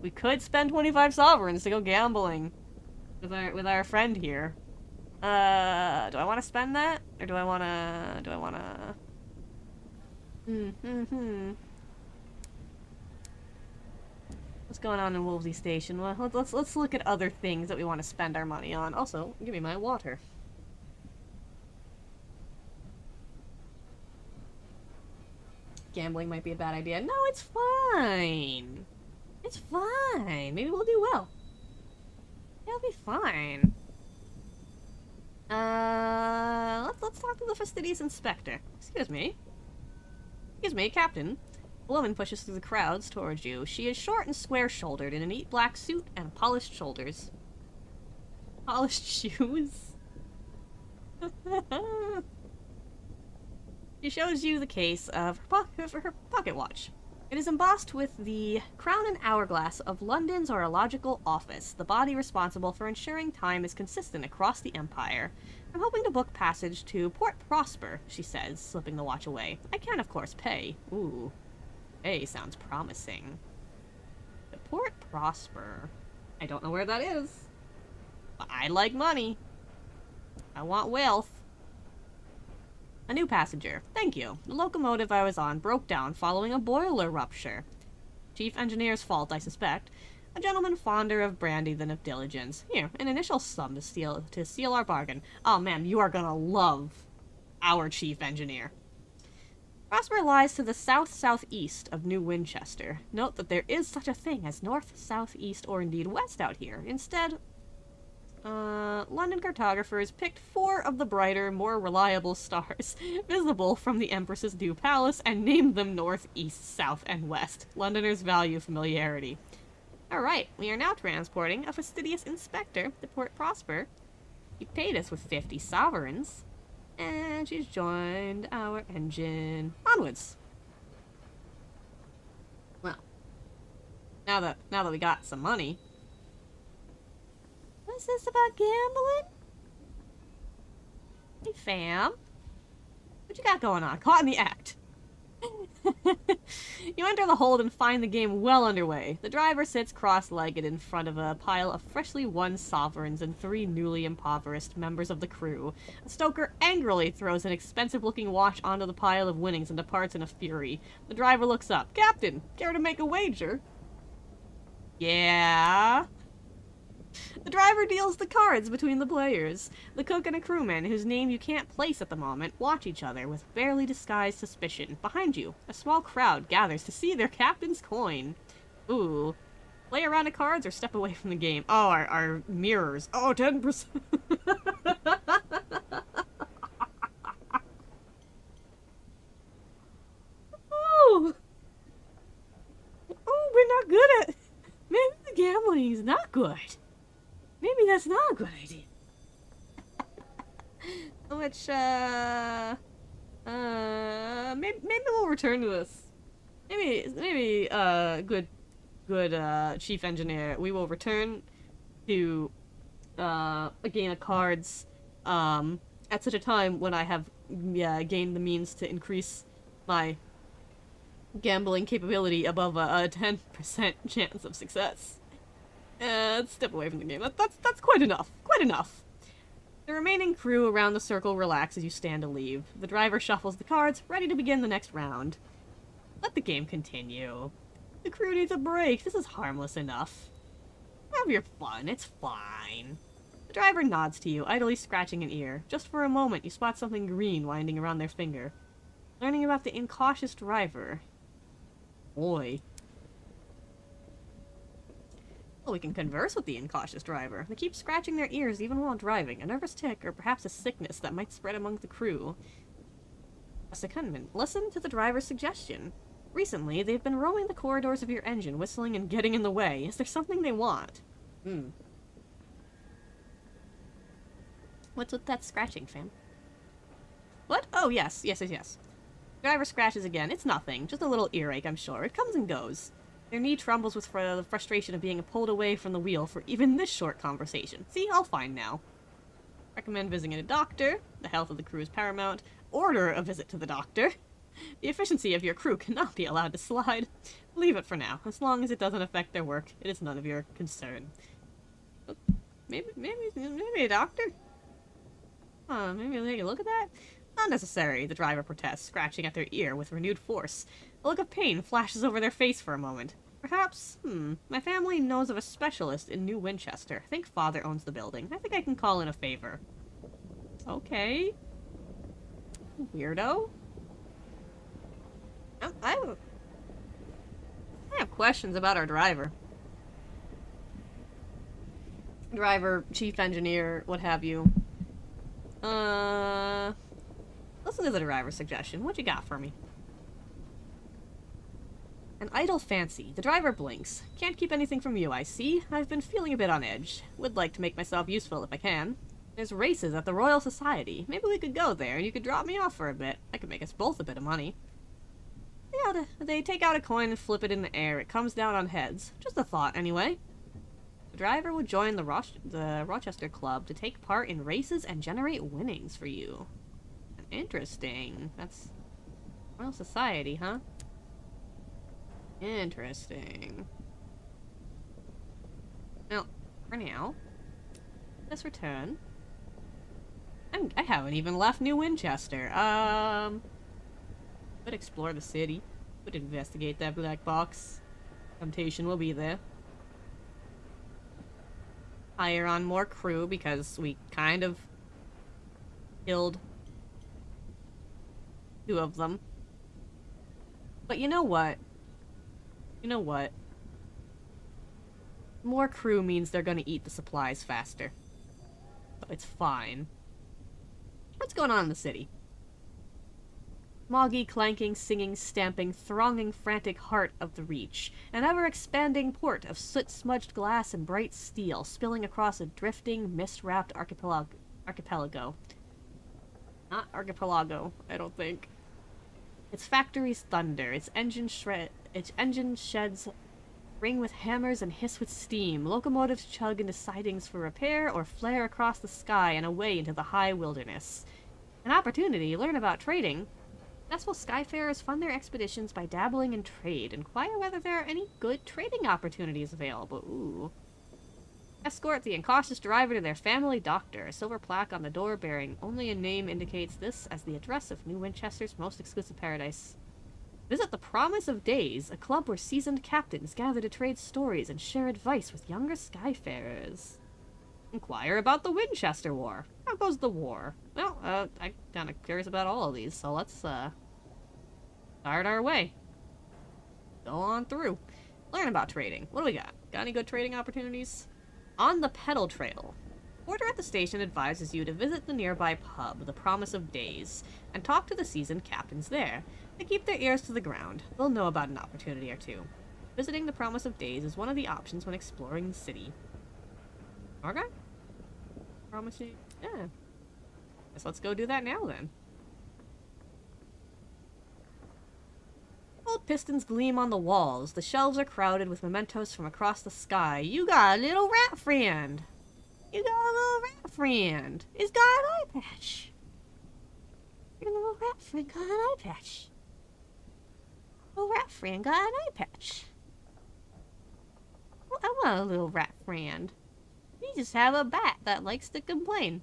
We could spend 25 sovereigns to go gambling with our friend here. Do I want to spend that? Or do I want to... What's going on in Wolvesy Station? Well, let's look at other things that we want to spend our money on. Also, give me my water. Gambling might be a bad idea. No, it's fine. It's fine. Maybe we'll do well. It'll be fine. Let's talk to the fastidious inspector. Excuse me. Excuse me, Captain. A woman pushes through the crowds towards you. She is short and square-shouldered in a neat black suit and polished shoulders. Polished shoes? She shows you the case of her pocket watch. It is embossed with the crown and hourglass of London's Horological Office, the body responsible for ensuring time is consistent across the empire. I'm hoping to book passage to Port Prosper, she says, slipping the watch away. I can, of course, pay. Ooh. Pay sounds promising. The Port Prosper. I don't know where that is. But I like money. I want wealth. A new passenger. Thank you. The locomotive I was on broke down following a boiler rupture. Chief engineer's fault, I suspect. A gentleman fonder of brandy than of diligence. Here, an initial sum to seal our bargain. Oh man, you are gonna love our chief engineer. Prosper lies to the south-southeast of New Winchester. Note that there is such a thing as north, southeast, or indeed west out here. Instead, London cartographers picked 4 of the brighter, more reliable stars visible from the Empress's new palace and named them north, east, south, and west. Londoners value familiarity. Alright, we are now transporting a fastidious inspector to Port Prosper. He paid us with 50 sovereigns, and she's joined our engine. Onwards! Well, now that we got some money... What's this about gambling? Hey, fam. What you got going on? Caught in the act. You enter the hold and find the game well underway. The driver sits cross-legged in front of a pile of freshly won sovereigns and 3 newly impoverished members of the crew. A stoker angrily throws an expensive-looking watch onto the pile of winnings and departs in a fury. The driver looks up. Captain, care to make a wager? Yeah... The driver deals the cards between the players. The cook and a crewman, whose name you can't place at the moment, watch each other with barely disguised suspicion. Behind you, a small crowd gathers to see their captain's coin. Ooh. Play a round of cards or step away from the game. Oh, our mirrors. Oh, 10%. Oh. Oh, we're not good at... Maybe the gambling is not good. Maybe that's not a good idea. Which, Maybe we'll return to this. Maybe, good, chief engineer. We will return to, a game of cards, at such a time when I have, gained the means to increase my gambling capability above a 10% chance of success. Let's step away from the game. That's quite enough. Quite enough. The remaining crew around the circle relax as you stand to leave. The driver shuffles the cards, ready to begin the next round. Let the game continue. The crew needs a break. This is harmless enough. Have your fun. It's fine. The driver nods to you, idly scratching an ear. Just for a moment, you spot something green winding around their finger. Learning about the incautious driver. Boy. Well, we can converse with the incautious driver. They keep scratching their ears even while driving, a nervous tic or perhaps a sickness that might spread among the crew. A secondment. Listen to the driver's suggestion. Recently, they've been roaming the corridors of your engine, whistling and getting in the way. Is there something they want? What's with that scratching, fam? What? Oh, yes. Driver scratches again. It's nothing. Just a little earache, I'm sure. It comes and goes. Their knee trembles with the frustration of being pulled away from the wheel for even this short conversation. See, all fine now. Recommend visiting a doctor. The health of the crew is paramount. Order a visit to the doctor. The efficiency of your crew cannot be allowed to slide. Leave it for now. As long as it doesn't affect their work, it is none of your concern. Maybe a doctor? Maybe take a look at that? Not necessary, the driver protests, scratching at their ear with renewed force. A look of pain flashes over their face for a moment. Perhaps, my family knows of a specialist in New Winchester. I think father owns the building. I think I can call in a favor. Okay. Weirdo. I have questions about our driver. Driver, chief engineer, what have you. Listen to the driver's suggestion. What you got for me? An idle fancy. The driver blinks. Can't keep anything from you, I see. I've been feeling a bit on edge. Would like to make myself useful if I can. There's races at the Royal Society. Maybe we could go there and you could drop me off for a bit. I could make us both a bit of money. Yeah, they take out a coin and flip it in the air. It comes down on heads. Just a thought, anyway. The driver would join the Rochester Club to take part in races and generate winnings for you. Interesting. That's Royal Society, huh? Interesting. Well, for now, let's return. I haven't even left New Winchester. Could explore the city. Could investigate that black box. Temptation will be there. Hire on more crew because we kind of killed 2 of them. But you know what? More crew means they're gonna eat the supplies faster. So it's fine. What's going on in the city? Moggy, clanking, singing, stamping, thronging, frantic heart of the Reach. An ever-expanding port of soot-smudged glass and bright steel spilling across a drifting, mist-wrapped archipelago. Not archipelago, I don't think. Its factories thunder, its engine sheds ring with hammers and hiss with steam. Locomotives chug into sidings for repair or flare across the sky and away into the high wilderness. An opportunity to learn about trading. Successful skyfarers fund their expeditions by dabbling in trade. Inquire whether there are any good trading opportunities available. Ooh. Escort the incautious driver to their family doctor. A silver plaque on the door bearing only a name indicates this as the address of New Winchester's most exclusive paradise. Visit the Promise of Days, a club where seasoned captains gather to trade stories and share advice with younger skyfarers. Inquire about the Winchester War. How goes the war? Well, I'm kind of curious about all of these, so let's, start our way. Go on through. Learn about trading. What do we got? Got any good trading opportunities? On the Pedal Trail. Porter at the station advises you to visit the nearby pub, the Promise of Days, and talk to the seasoned captains there. They keep their ears to the ground. They'll know about an opportunity or two. Visiting the Promise of Days is one of the options when exploring the city. Okay. Promising. Yeah. Guess let's go do that now then. Gold pistons gleam on the walls. The shelves are crowded with mementos from across the sky. You got a little rat friend. You got a little rat friend. He's got an eye patch. Your little rat friend got an eye patch. Little rat friend got an eye patch. Well, I want a little rat friend. You just have a bat that likes to complain.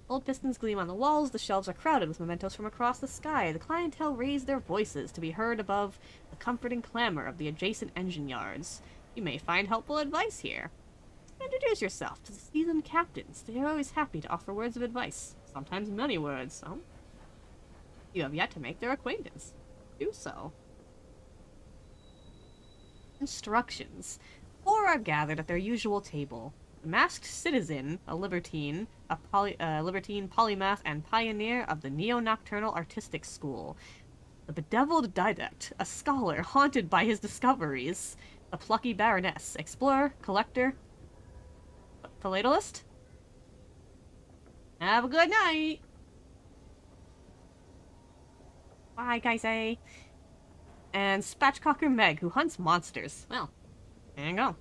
Old pistons gleam on the walls. The shelves are crowded with mementos from across the sky. The clientele raise their voices to be heard above the comforting clamor of the adjacent engine yards. You may find helpful advice here. Introduce yourself to the seasoned captains. They are always happy to offer words of advice, sometimes many words. Oh, you have yet to make their acquaintance. Do so. Instructions. 4 are gathered at their usual table. The masked citizen, a libertine, polymath, and pioneer of the neo-nocturnal artistic school. The bedeviled didact, a scholar haunted by his discoveries. The plucky baroness, explorer, collector, philatelist. Have a good night. Bye, guys. And Spatchcocker Meg, who hunts monsters. Well, there you go.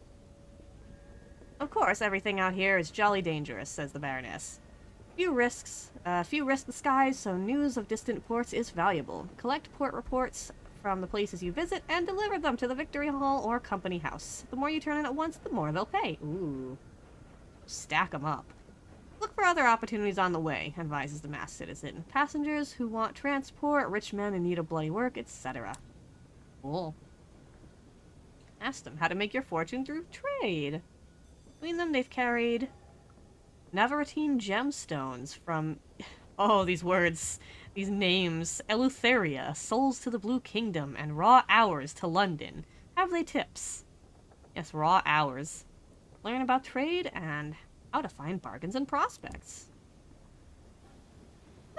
Of course, everything out here is jolly dangerous, says the Baroness. Few risk the skies, so news of distant ports is valuable. Collect port reports from the places you visit and deliver them to the Victory Hall or Company House. The more you turn in at once, the more they'll pay. Ooh. Stack 'em up. Look for other opportunities on the way, advises the masked citizen. Passengers who want transport, rich men in need of bloody work, etc. Cool. Ask them how to make your fortune through trade. Between them, they've carried Navarrete gemstones from... Oh, these words. These names. Eleutheria, souls to the Blue Kingdom, and raw hours to London. Have they tips? Yes, raw hours. Learn about trade and how to find bargains and prospects.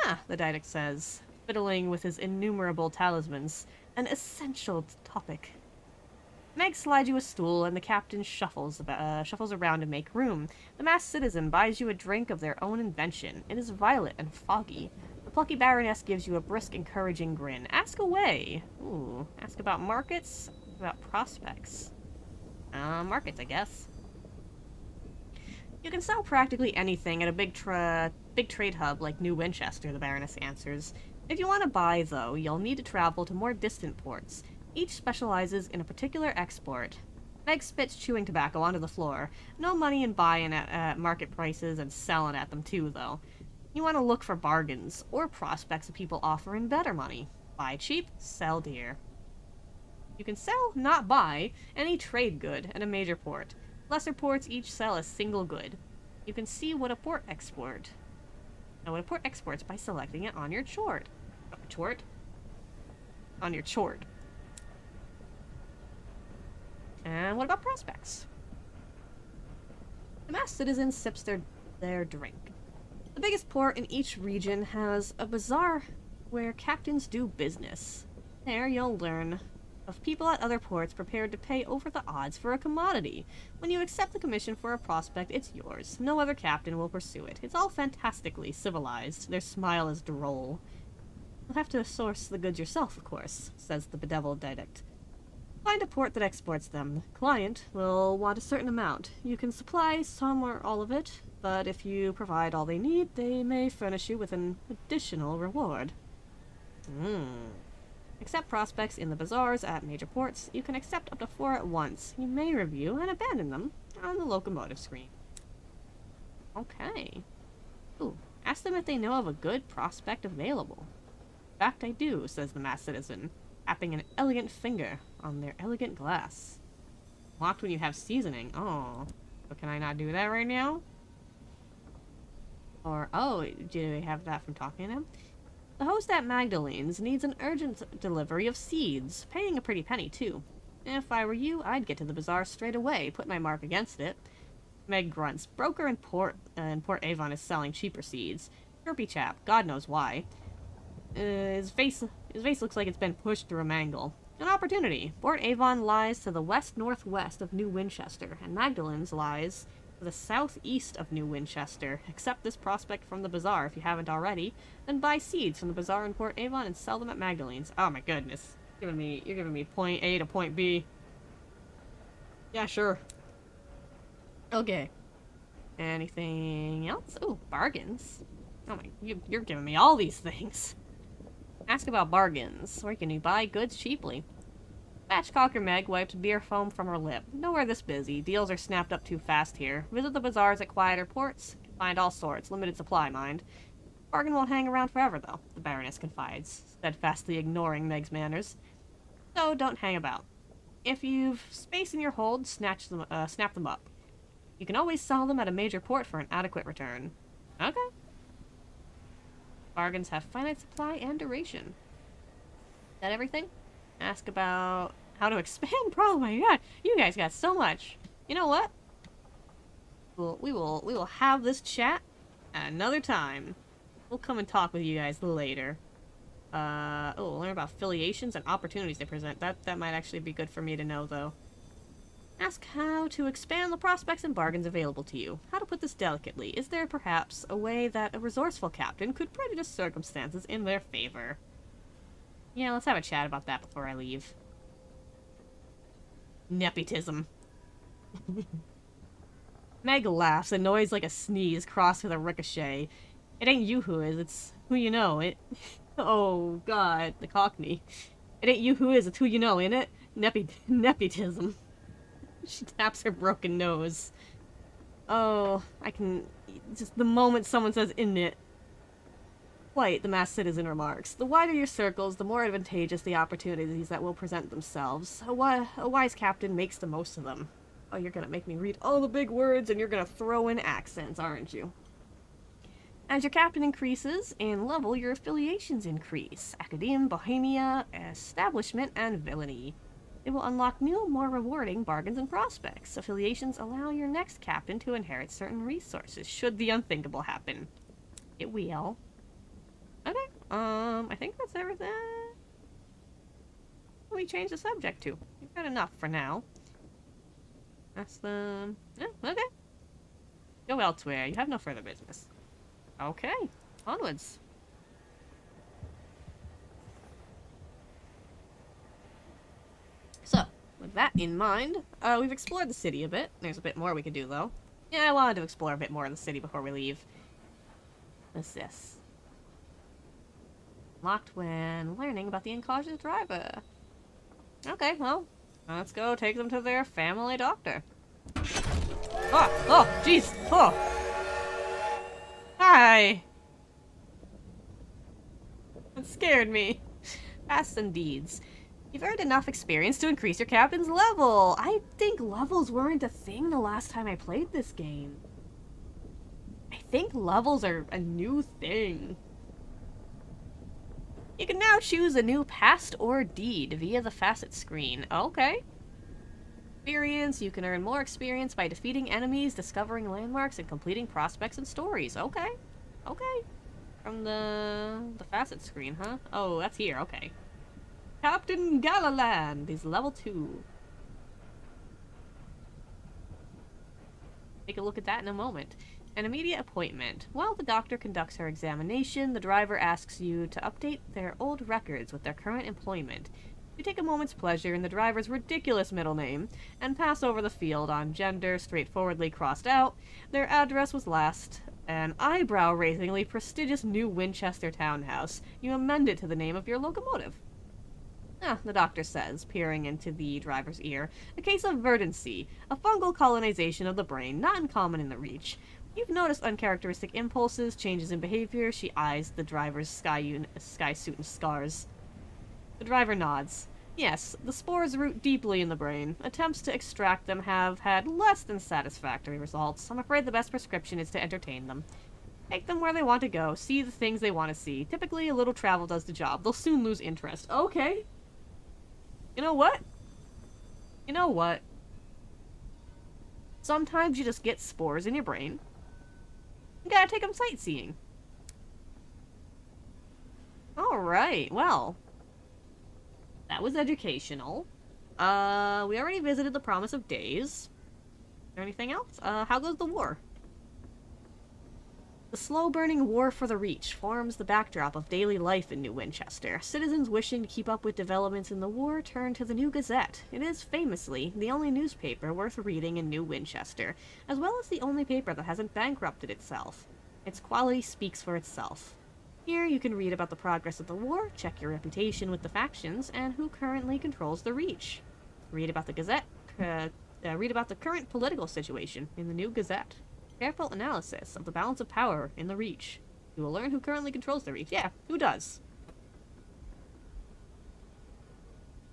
Ah, the didact says, fiddling with his innumerable talismans. An essential topic. Meg slides you a stool, and the captain shuffles around to make room. The masked citizen buys you a drink of their own invention. It is violet and foggy. The plucky baroness gives you a brisk, encouraging grin. Ask away. Ooh, ask about markets, about prospects. Markets, I guess. You can sell practically anything at a big trade hub like New Winchester, the Baroness answers. If you want to buy, though, you'll need to travel to more distant ports. Each specializes in a particular export. Meg spits chewing tobacco onto the floor. No money in buying at market prices and selling at them, too, though. You want to look for bargains, or prospects of people offering better money. Buy cheap, sell dear. You can sell, not buy, any trade good at a major port. Lesser ports each sell a single good. You can see what a port exports by selecting it on your chart. On your chart. And what about prospects? The masked citizen sips their drink. The biggest port in each region has a bazaar where captains do business. There you'll learn of people at other ports prepared to pay over the odds for a commodity. When you accept the commission for a prospect, it's yours. No other captain will pursue it. It's all fantastically civilized. Their smile is droll. You'll have to source the goods yourself, of course, says the bedeviled didact. Find a port that exports them. The client will want a certain amount. You can supply some or all of it, but if you provide all they need, they may furnish you with an additional reward. Accept prospects in the bazaars at major ports. You can accept up to 4 at once. You may review and abandon them on the locomotive screen. Okay. Ooh, ask them if they know of a good prospect available. In fact, I do, says the masked citizen, tapping an elegant finger on their elegant glass. Locked when you have seasoning. Oh. But can I not do that right now? Or, oh, do they have that from talking to them? The host at Magdalene's needs an urgent delivery of seeds, paying a pretty penny, too. If I were you, I'd get to the bazaar straight away, put my mark against it. Meg grunts. Broker in Port Avon is selling cheaper seeds. Chirpy chap, God knows why. His face looks like it's been pushed through a mangle. An opportunity. Port Avon lies to the west-northwest of New Winchester, and Magdalene's lies to the southeast of New Winchester. Accept this prospect from the bazaar if you haven't already, then buy seeds from the bazaar in Port Avon and sell them at Magdalene's. Oh my goodness. You're giving me point A to point B. Yeah, sure. Okay. Anything else? Oh, bargains. Oh my, you're giving me all these things. Ask about bargains. Where can you buy goods cheaply? Batchcocker Meg wiped beer foam from her lip. Nowhere this busy. Deals are snapped up too fast here. Visit the bazaars at quieter ports. Find all sorts. Limited supply, mind. Bargain won't hang around forever, though, the Baroness confides, steadfastly ignoring Meg's manners. So don't hang about. If you've space in your hold, snap them up. You can always sell them at a major port for an adequate return. Okay. Bargains have finite supply and duration. Is that everything? Ask about how to expand? Oh my god, you guys got so much. You know what? We will have this chat another time. We'll come and talk with you guys later. Learn about affiliations and opportunities they present. That might actually be good for me to know, though. Ask how to expand the prospects and bargains available to you. How to put this delicately. Is there perhaps a way that a resourceful captain could prejudice circumstances in their favor? Yeah, let's have a chat about that before I leave. Nepotism. Meg laughs, a noise like a sneeze crossed with a ricochet. It ain't you who is, it's who you know. Oh, God, the Cockney. It ain't you who is, it's who you know, ain't it? Nepotism. She taps her broken nose. Oh, I can... Just the moment someone says "in it." Quite, the masked citizen remarks. The wider your circles, the more advantageous the opportunities that will present themselves. A wise captain makes the most of them. Oh, you're gonna make me read all the big words, and you're gonna throw in accents, aren't you? As your captain increases in level, your affiliations increase. Academe, Bohemia, Establishment, and Villainy. It will unlock new, more rewarding bargains and prospects. Affiliations allow your next captain to inherit certain resources, should the unthinkable happen. It will. Okay, I think that's everything. What do we change the subject to? We've got enough for now. That's the... Yeah, okay. Go elsewhere. You have no further business. Okay, onwards. So, with that in mind, we've explored the city a bit. There's a bit more we could do, though. Yeah, I wanted to explore a bit more of the city before we leave. What's this? Locked when learning about the incautious driver. Okay, well, let's go take them to their family doctor. Oh, jeez, oh. Hi! That scared me. Facts and deeds. You've earned enough experience to increase your captain's level. I think levels weren't a thing the last time I played this game. I think levels are a new thing. You can now choose a new past or deed via the facet screen. Okay. Experience. You can earn more experience by defeating enemies, discovering landmarks, and completing prospects and stories. Okay. Okay. From the facet screen, huh? Oh, that's here. Okay. Captain Galaland is level 2. Take a look at that in a moment. An immediate appointment. While the doctor conducts her examination, the driver asks you to update their old records with their current employment. You take a moment's pleasure in the driver's ridiculous middle name, and pass over the field on gender straightforwardly crossed out. Their address was last an eyebrow-raisingly prestigious new Winchester townhouse. You amend it to the name of your locomotive. Ah, the doctor says, peering into the driver's ear. A case of verdancy, a fungal colonization of the brain, not uncommon in the Reach. You've noticed uncharacteristic impulses, changes in behavior. She eyes the driver's sky suit and scars. The driver nods. Yes, the spores root deeply in the brain. Attempts to extract them have had less than satisfactory results. I'm afraid the best prescription is to entertain them. Take them where they want to go, see the things they want to see. Typically, a little travel does the job. They'll soon lose interest. Okay. You know what? You know what? Sometimes you just get spores in your brain. You gotta take them sightseeing. Alright, well. That was educational. We already visited the Promise of Days. Is there anything else? How goes the war? The slow-burning war for the Reach forms the backdrop of daily life in New Winchester. Citizens wishing to keep up with developments in the war turn to the New Gazette. It is, famously, the only newspaper worth reading in New Winchester, as well as the only paper that hasn't bankrupted itself. Its quality speaks for itself. Here you can read about the progress of the war, check your reputation with the factions, and who currently controls the Reach. Read about the Gazette, read about the current political situation in the New Gazette. Careful analysis of the balance of power in the Reach. You will learn who currently controls the Reach. Yeah, who does?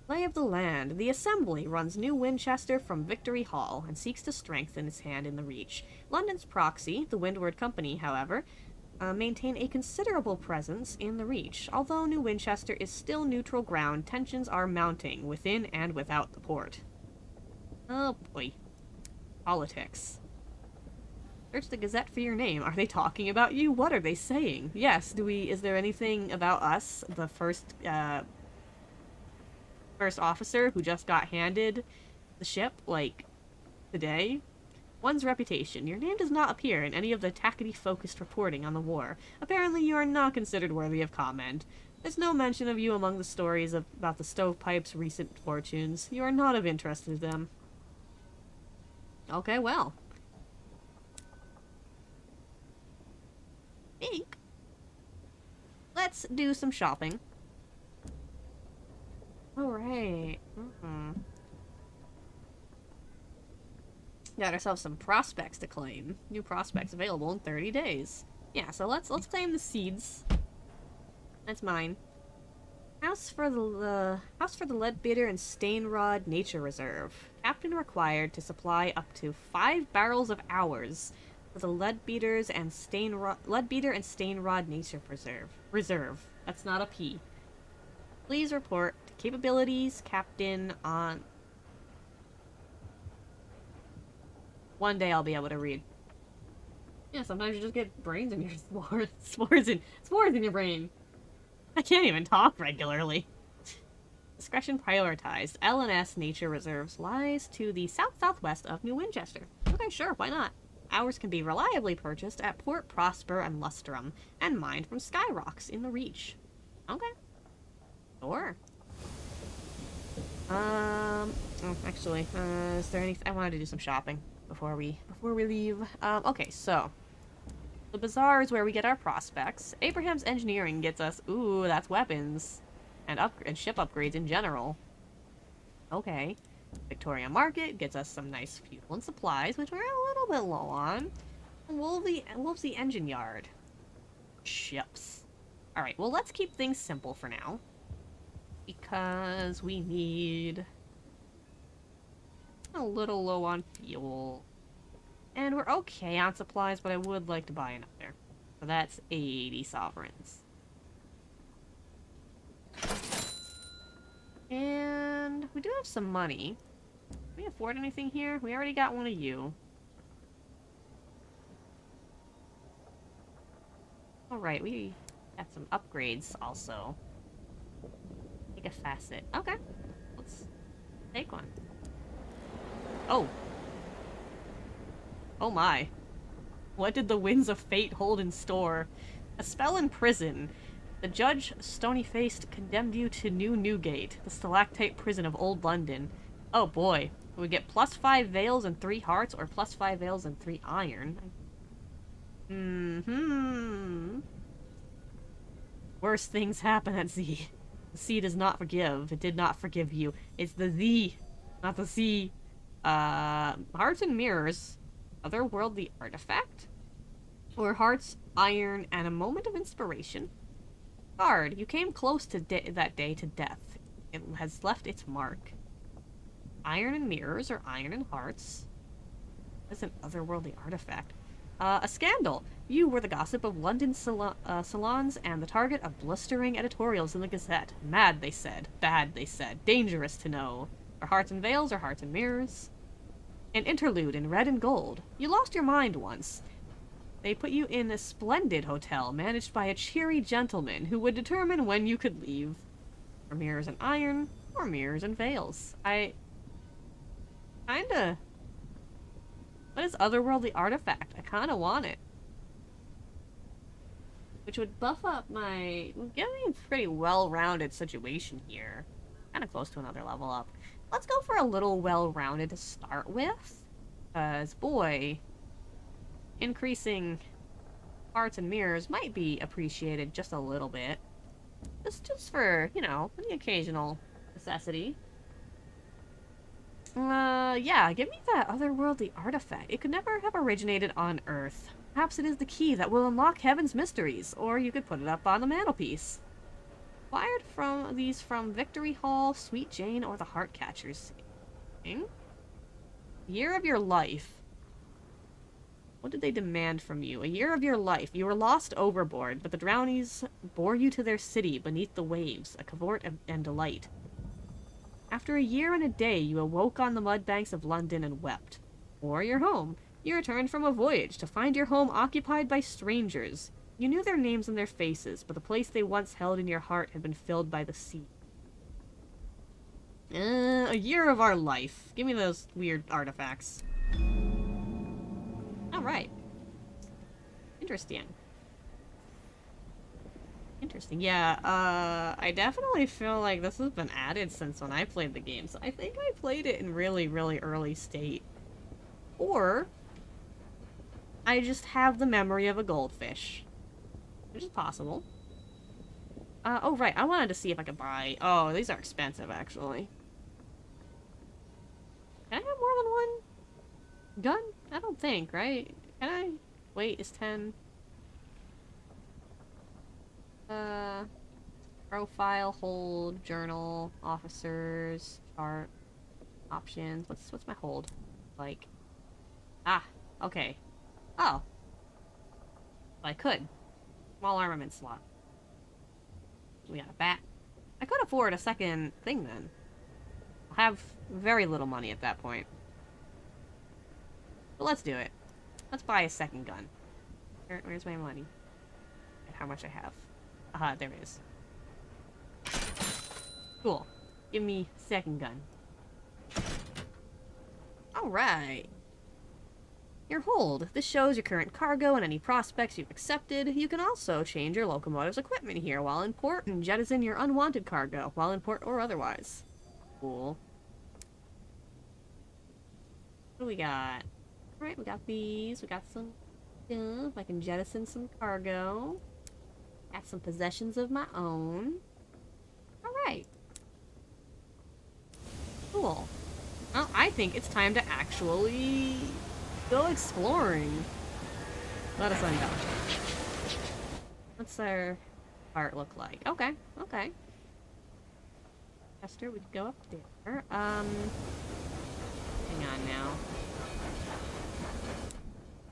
Lay of the land. The Assembly runs New Winchester from Victory Hall and seeks to strengthen its hand in the Reach. London's proxy, the Windward Company, however, maintain a considerable presence in the Reach. Although New Winchester is still neutral ground, tensions are mounting within and without the port. Oh boy. Politics. Search the Gazette for your name. Are they talking about you? What are they saying? Yes, is there anything about us, the first officer who just got handed the ship, like, today? One's reputation. Your name does not appear in any of the tackety-focused reporting on the war. Apparently you are not considered worthy of comment. There's no mention of you among the stories about the Stovepipe's recent fortunes. You are not of interest to them. Okay, well. Let's do some shopping. Alright. Got ourselves some prospects to claim. New prospects available in 30 days. Yeah, so let's claim the seeds. That's mine. House for the Leadbeater and Stainrod Nature Reserve. Captain required to supply up to 5 barrels of hours for the Leadbeater and Stainrod Nature Reserve. That's not a P. Please report capabilities, Captain, on... One day I'll be able to read. Yeah, sometimes you just get brains in your spores in your brain. I can't even talk regularly. Discretion prioritized. L&S Nature Reserves lies to the south-southwest of New Winchester. Okay, sure, why not? Ours can be reliably purchased at Port Prosper and Lustrum, and mined from Skyrocks in the Reach. Okay. Sure. Actually, is there anything... I wanted to do some shopping before we leave. Okay, so... The bazaar is where we get our prospects. Abraham's Engineering gets us... Ooh, that's weapons. And ship upgrades in general. Okay. Victoria Market gets us some nice fuel and supplies, which we're a little bit low on. And Wolvesy Engine Yard. Ships. Alright, well, let's keep things simple for now. Because we need... a little low on fuel. And we're okay on supplies, but I would like to buy another. So that's 80 sovereigns. And we do have some money. Can we afford anything here? We already got one of you. Alright, we got some upgrades also. Take a facet. Okay. Let's take one. Oh. Oh my. What did the winds of fate hold in store? A spell in prison. The judge, stony-faced, condemned you to New Newgate, the stalactite prison of Old London. Oh boy. We get +5 veils and 3 hearts, or +5 veils and 3 iron. Worse things happen at Z. The sea does not forgive. It did not forgive you. It's the Z, not the sea. Hearts and mirrors. Otherworldly artifact? Or hearts, iron, and a moment of inspiration? Guard, you came close to that day to death. It has left its mark. Iron and mirrors, or iron and hearts. That's an otherworldly artifact. A scandal. You were the gossip of London salons and the target of blustering editorials in the Gazette. Mad, they said. Bad, they said. Dangerous to know. Are hearts and veils, or hearts and mirrors? An interlude in red and gold. You lost your mind once. They put you in a splendid hotel managed by a cheery gentleman who would determine when you could leave. Or mirrors and iron, or mirrors and veils. Kinda... What is otherworldly artifact? I kinda want it. which would buff up my... give me a pretty well-rounded situation here. Kind of close to another level up. Let's go for a little well-rounded to start with. Because, boy, increasing parts and mirrors might be appreciated just a little bit. Just for, you know, the occasional necessity. Yeah, give me that otherworldly artifact. It could never have originated on Earth. Perhaps it is the key that will unlock heaven's mysteries, or you could put it up on the mantelpiece. Acquired from these from Victory Hall, Sweet Jane, or the Heartcatchers. Year of your life. What did they demand from you? A year of your life. You were lost overboard, but the drownies bore you to their city beneath the waves, a cavort and delight. After a year and a day, you awoke on the mud banks of London and wept. Or your home. You returned from a voyage to find your home occupied by strangers. You knew their names and their faces, but the place they once held in your heart had been filled by the sea. A year of our life. Give me those weird artifacts. Alright. Interesting. Interesting. Yeah, I definitely feel like this has been added since when I played the game. So I think I played it in really, really early state. Or I just have the memory of a goldfish. Which is possible. Oh, right. I wanted to see if I could buy... Oh, these are expensive, actually. Can I have more than one gun? I don't think, right? Can I? Wait, is 10... Profile, hold, journal, officers, chart, options. What's my hold like? Ah, okay. Oh. I could. Small armament slot. We got a bat. I could afford a second thing then. I'll have very little money at that point. But let's do it. Let's buy a second gun. Where's my money? And how much I have. Aha, there it is. Cool. Give me second gun. Alright. Your hold. This shows your current cargo and any prospects you've accepted. You can also change your locomotive's equipment here while in port and jettison your unwanted cargo while in port or otherwise. Cool. What do we got? Alright, we got these. We got some stuff. I can jettison some cargo. Got some possessions of my own. Alright. Cool. Well, I think it's time to actually go exploring. Let us undo. What's our art look like? Okay, okay. Chester, we could go up there. Hang on now.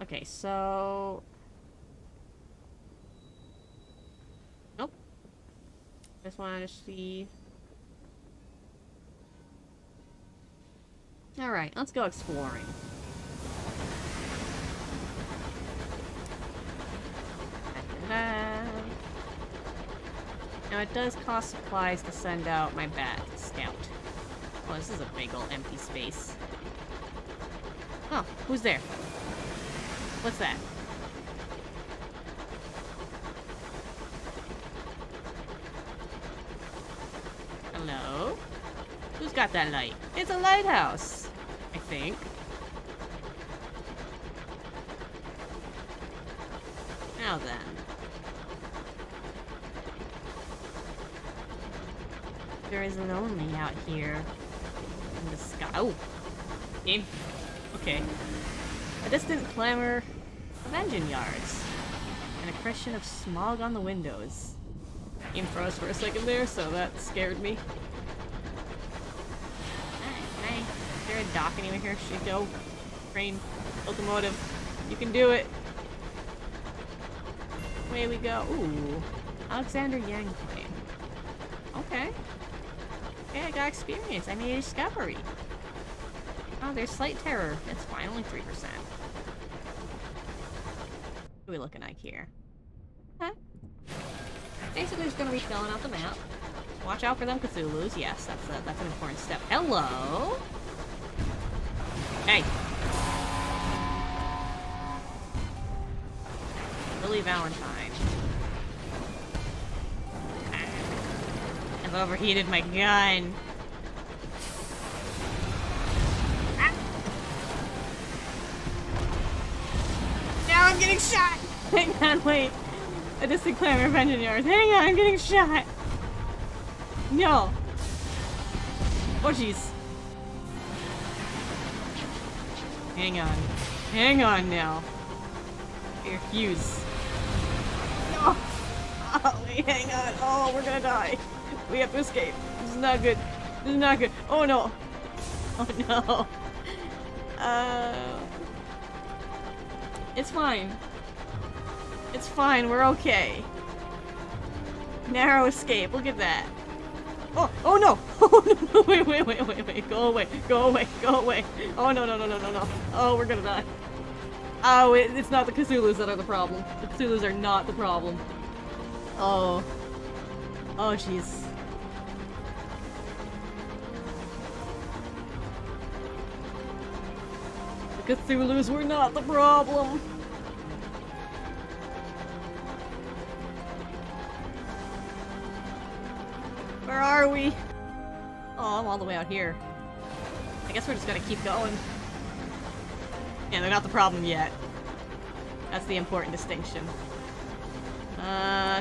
Okay, so... Nope. Just wanted to see... Alright, let's go exploring. Now it does cost supplies to send out my bat scout. Oh, this is a big ol' empty space. Oh, who's there? What's that? Hello? Who's got that light? It's a lighthouse, I think. Now then. There is lonely out here in the sky. Oh! Game. Okay. A distant clamor of engine yards. And a crescent of smog on the windows. Game froze for a second there, so that scared me. Is there a dock anywhere here? Should go. Train. Locomotive. You can do it. Away we go. Ooh. Alexander Yang claim. Okay. Okay, I got experience. I made a discovery. Oh, there's slight terror. It's fine. Only 3%. What are we looking like here? Okay. Basically, just gonna be filling out the map. Watch out for them Cthulhus. Yes, that's an important step. Hello? Hey. Lily Valentine. I've overheated my gun. Ah. Now I'm getting shot! Hang on, wait. A distant clamor of engine yards. Hang on, I'm getting shot! No. Oh, jeez. Hang on. Hang on now. Your fuse. No! Oh, wait, hang on. Oh, we're gonna die. We have to escape. This is not good. This is not good. Oh, no. Oh, no. It's fine. It's fine. We're okay. Narrow escape. Look at that. Oh, oh no! Oh no! Wait! Go away! Go away! Go away! Oh no! No! Oh, we're gonna die. Oh, it's not the Cthulhus that are the problem. The Cthulhus are not the problem. Oh. Oh, jeez. The Cthulhus were not the problem. Where are we? Oh, I'm all the way out here. I guess we're just gonna keep going. Yeah, they're not the problem yet. That's the important distinction.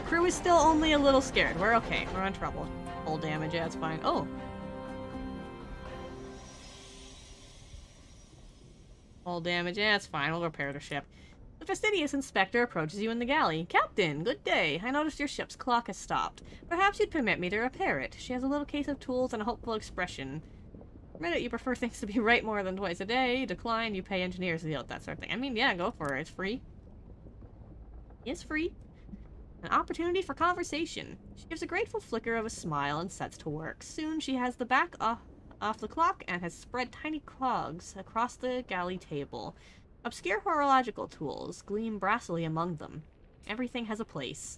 Crew is still only a little scared. We're okay. We're in trouble. Full damage, yeah, it's fine. Oh! Full damage, yeah, it's fine. We'll repair the ship. The fastidious inspector approaches you in the galley. Captain, good day. I noticed your ship's clock has stopped. Perhaps you'd permit me to repair it. She has a little case of tools and a hopeful expression. Admit it, you prefer things to be right more than twice a day. Decline, you pay engineers to deal with that sort of thing. I mean, yeah, go for it. It's free. It's free. An opportunity for conversation. She gives a grateful flicker of a smile and sets to work. Soon she has the back off the clock and has spread tiny clogs across the galley table. Obscure horological tools gleam brassily among them. Everything has a place.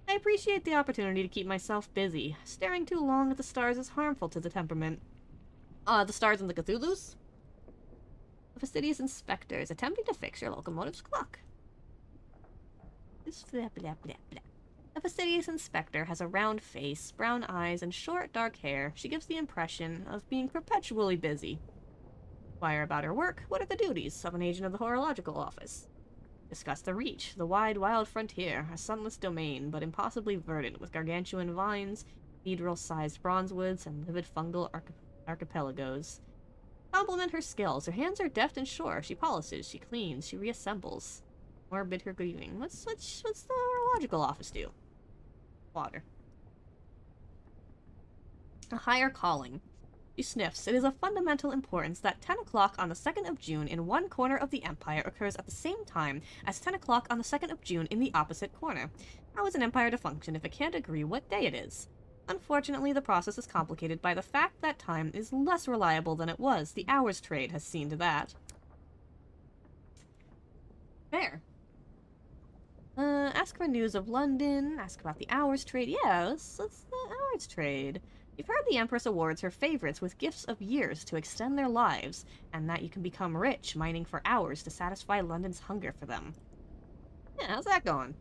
I appreciate the opportunity to keep myself busy. Staring too long at the stars is harmful to the temperament. The stars and the Cthulhus? The fastidious inspector is attempting to fix your locomotive's clock. Blah, blah, blah, blah. The fastidious inspector has a round face, brown eyes, and short, dark hair. She gives the impression of being perpetually busy. Inquire about her work. What are the duties of an agent of the horological office? Discuss the reach, the wide, wild frontier, a sunless domain, but impossibly verdant, with gargantuan vines, cathedral-sized bronzewoods, and livid fungal archipelagos. Compliment her skills. Her hands are deft and sure. She polishes, she cleans, she reassembles. Or bid her good evening. What's the horological office do? Water. A higher calling. She sniffs. It is of fundamental importance that 10 o'clock on the 2nd of June in one corner of the Empire occurs at the same time as 10 o'clock on the 2nd of June in the opposite corner. How is an empire to function if it can't agree what day it is? Unfortunately, the process is complicated by the fact that time is less reliable than it was. The hours trade has seen to that. Fair. Ask for news of London, ask about the hours trade. Yeah, let's the hours trade. You've heard the Empress awards her favorites with gifts of years to extend their lives, and that you can become rich mining for hours to satisfy London's hunger for them. Yeah, how's that going?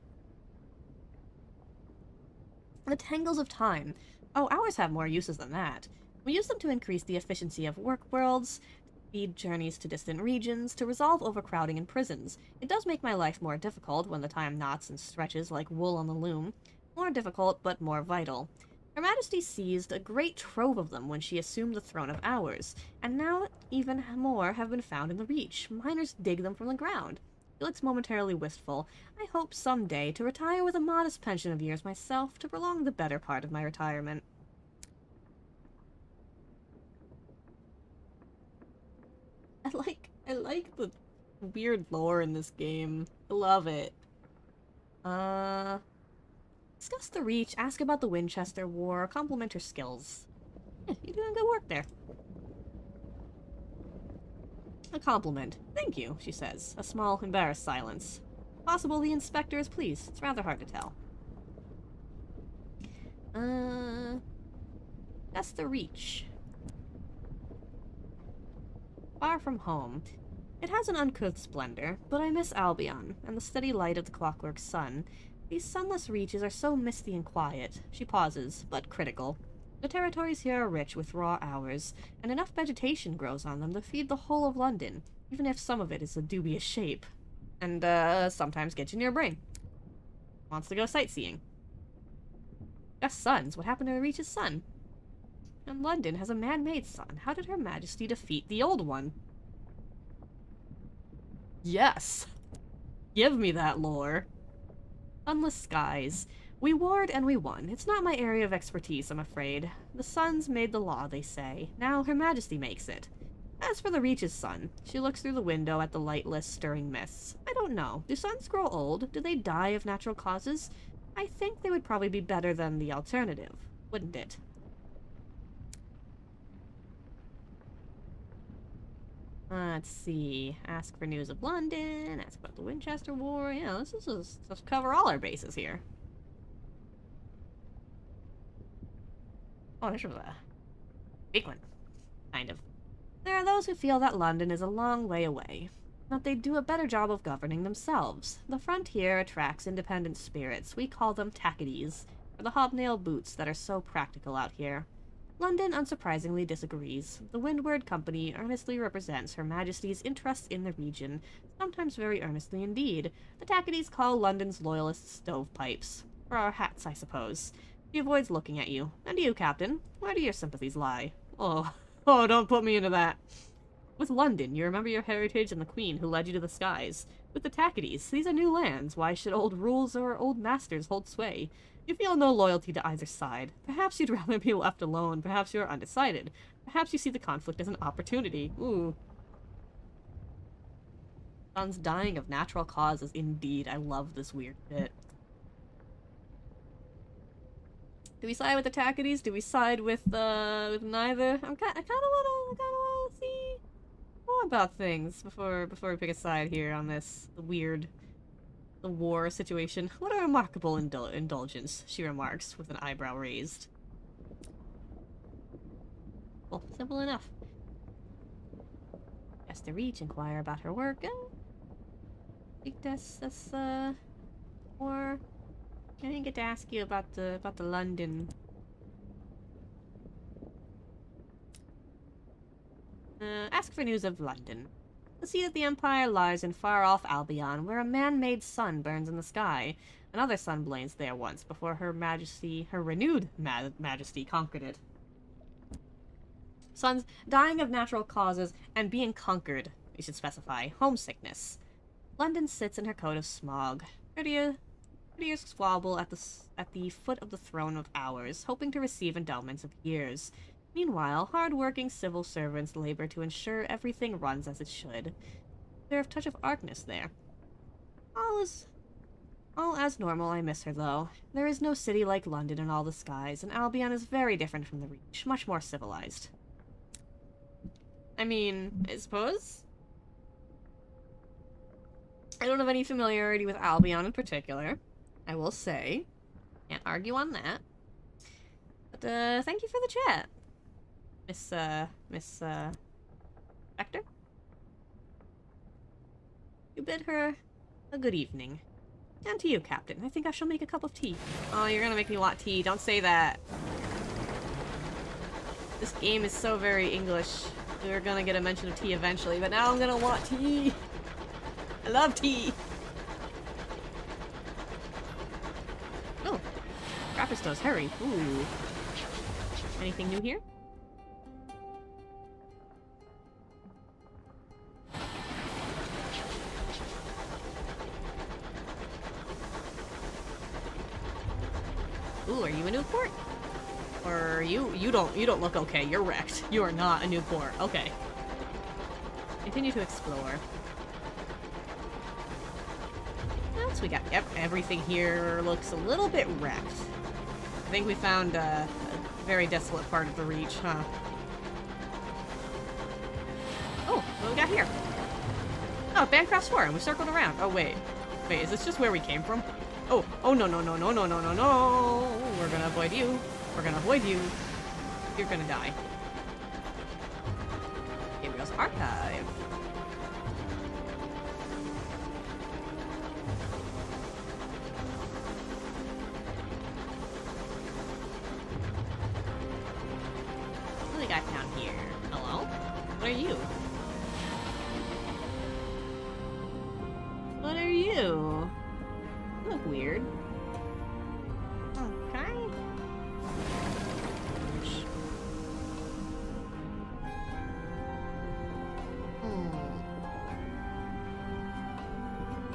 The tangles of time. Oh, hours have more uses than that. We use them to increase the efficiency of work worlds, speed journeys to distant regions, to resolve overcrowding in prisons. It does make my life more difficult when the time knots and stretches like wool on the loom. More difficult, but more vital. Her Majesty seized a great trove of them when she assumed the throne of hours, and now even more have been found in the Reach. Miners dig them from the ground. He looks momentarily wistful. I hope someday to retire with a modest pension of years myself to prolong the better part of my retirement. I like the weird lore in this game. I love it. Discuss the Reach, ask about the Winchester War, compliment her skills. Yeah, you're doing good work there. A compliment. Thank you, she says. A small, embarrassed silence. Possible the inspector is pleased. It's rather hard to tell. That's the Reach. Far from home. It has an uncouth splendor, but I miss Albion, and the steady light of the clockwork sun. These sunless reaches are so misty and quiet. She pauses, but critical. The territories here are rich with raw hours, and enough vegetation grows on them to feed the whole of London, even if some of it is a dubious shape. And, sometimes gets you in your brain. Wants to go sightseeing. Gus' sons. What happened to Reach's son? And London has a man-made sun. How did Her Majesty defeat the old one? Yes! Give me that lore. Sunless Skies. We warred and we won. It's not my area of expertise, I'm afraid. The suns made the law, they say. Now Her Majesty makes it. As for the Reach's son, she looks through the window at the lightless, stirring mists. I don't know. Do suns grow old? Do they die of natural causes? I think they would probably be better than the alternative, wouldn't it? Let's see. Ask for news of London. Ask about the Winchester War. Yeah, this is just cover all our bases here. Oh, this was a big one. Kind of. There are those who feel that London is a long way away, that they'd do a better job of governing themselves. The frontier attracts independent spirits. We call them tackities, or the hobnail boots that are so practical out here. London unsurprisingly disagrees. The Windward Company earnestly represents Her Majesty's interests in the region, sometimes very earnestly indeed. The tackities call London's loyalists stovepipes. For our hats, I suppose. She avoids looking at you. And you, Captain, where do your sympathies lie? Oh, don't put me into that. With London, you remember your heritage and the Queen who led you to the skies. With the tackities, these are new lands. Why should old rules or old masters hold sway? You feel no loyalty to either side. Perhaps you'd rather be left alone. Perhaps you're undecided. Perhaps you see the conflict as an opportunity. Ooh. Sons dying of natural causes, indeed. I love this weird bit. Do we side with the tackities? Do we side with neither? I kind of wanna see more about things before we pick a side here on this the war situation. What a remarkable indulgence, she remarks with an eyebrow raised. Well, simple enough. Just to reach, inquire about her work. I think that's or I didn't get to ask you about the London. Ask for news of London. The seat of the Empire lies in far-off Albion, where a man-made sun burns in the sky. Another sun blazed there once, before Her renewed Majesty conquered it. Suns dying of natural causes, and being conquered, we should specify, homesickness. London sits in her coat of smog. Courtiers squabble at the foot of the throne of hours, hoping to receive endowments of years. Meanwhile, hard-working civil servants labor to ensure everything runs as it should. There's a touch of arcness there. All as normal. I miss her, though. There is no city like London in all the skies, and Albion is very different from the Reach, much more civilized. I mean, I suppose? I don't have any familiarity with Albion in particular, I will say. Can't argue on that. But, thank you for the chat. Miss Spectre? You bid her a good evening. And to you, Captain. I think I shall make a cup of tea. Oh, you're gonna make me want tea. Don't say that. This game is so very English. We're gonna get a mention of tea eventually, but now I'm gonna want tea. I love tea. Oh. Trappist does hurry. Ooh. Anything new here? Ooh, are you a Newport? Or you don't look okay. You're wrecked. You are not a Newport. Okay. Continue to explore. What else we got? Yep, everything here looks a little bit wrecked. I think we found a very desolate part of the Reach, huh? Oh, what do we got here? Oh, Bancroft's Forum. We circled around. Oh, wait. Wait, is this just where we came from? Oh, no. We're gonna avoid you. We're gonna avoid you. You're gonna die. Gabriel's Archive. Ew. You look weird. Oh, can I?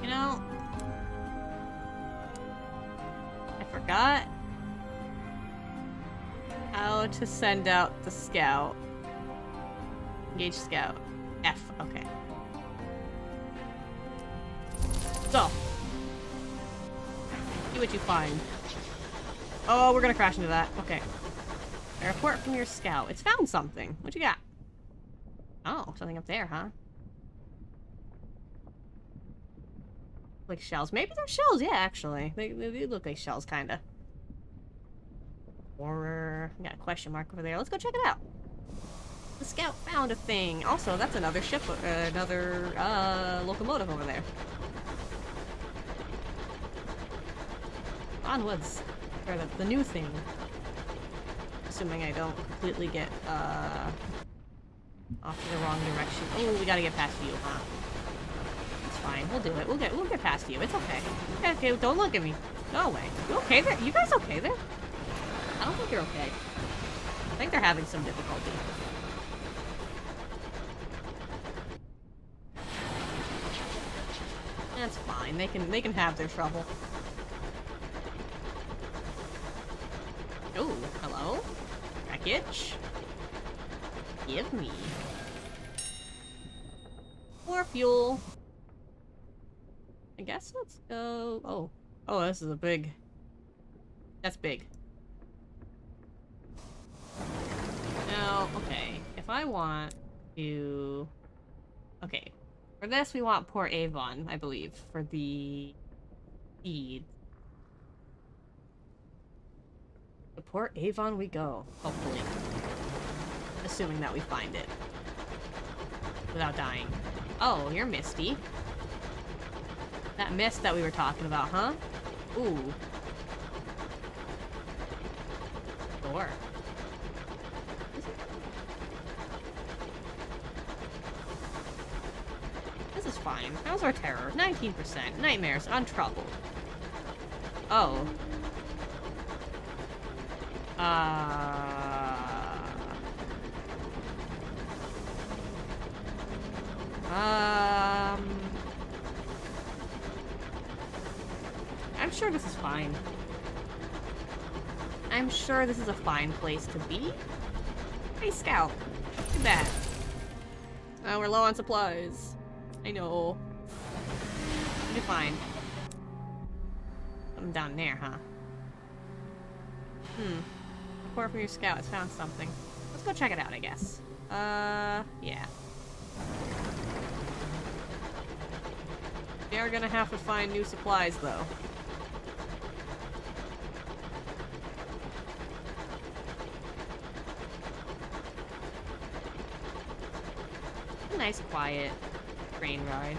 You know, I forgot how to send out the scout. Engage scout. F, okay. So, see what you find. Oh, we're gonna crash into that. Okay. A report from your scout. It's found something. What you got? Oh, something up there, huh? Like shells. Maybe they're shells, yeah, actually. They look like shells, kinda. Horror. Got a question mark over there. Let's go check it out. The scout found a thing. Also, that's another ship, another locomotive over there. Onwards. Or the new thing. Assuming I don't completely get off to the wrong direction. Oh, we gotta get past you, huh? It's fine. We'll do it. We'll get past you. It's okay. Okay, don't look at me. Go away. You okay there? You guys okay there? I don't think you're okay. I think they're having some difficulty. That's fine. They can have their trouble. Oh, hello? Wreckage? Give me. More fuel. I guess let's go... Oh. Oh, this is a big... That's big. Now, okay. If I want to... Okay. For this, we want Port Avon, I believe, for the feed. To Port Avon we go, hopefully. Assuming that we find it. Without dying. Oh, you're misty. That mist that we were talking about, huh? Ooh. Door. This is fine. How's our terror? 19%. Nightmares. Untroubled. Oh. I'm sure this is fine. I'm sure this is a fine place to be. Hey, Scout. Too bad. Oh, we're low on supplies. I know. We'll be fine. Something down there, huh? Report from your scout. It's found something. Let's go check it out, I guess. Yeah. We are gonna have to find new supplies, though. A nice, quiet train ride.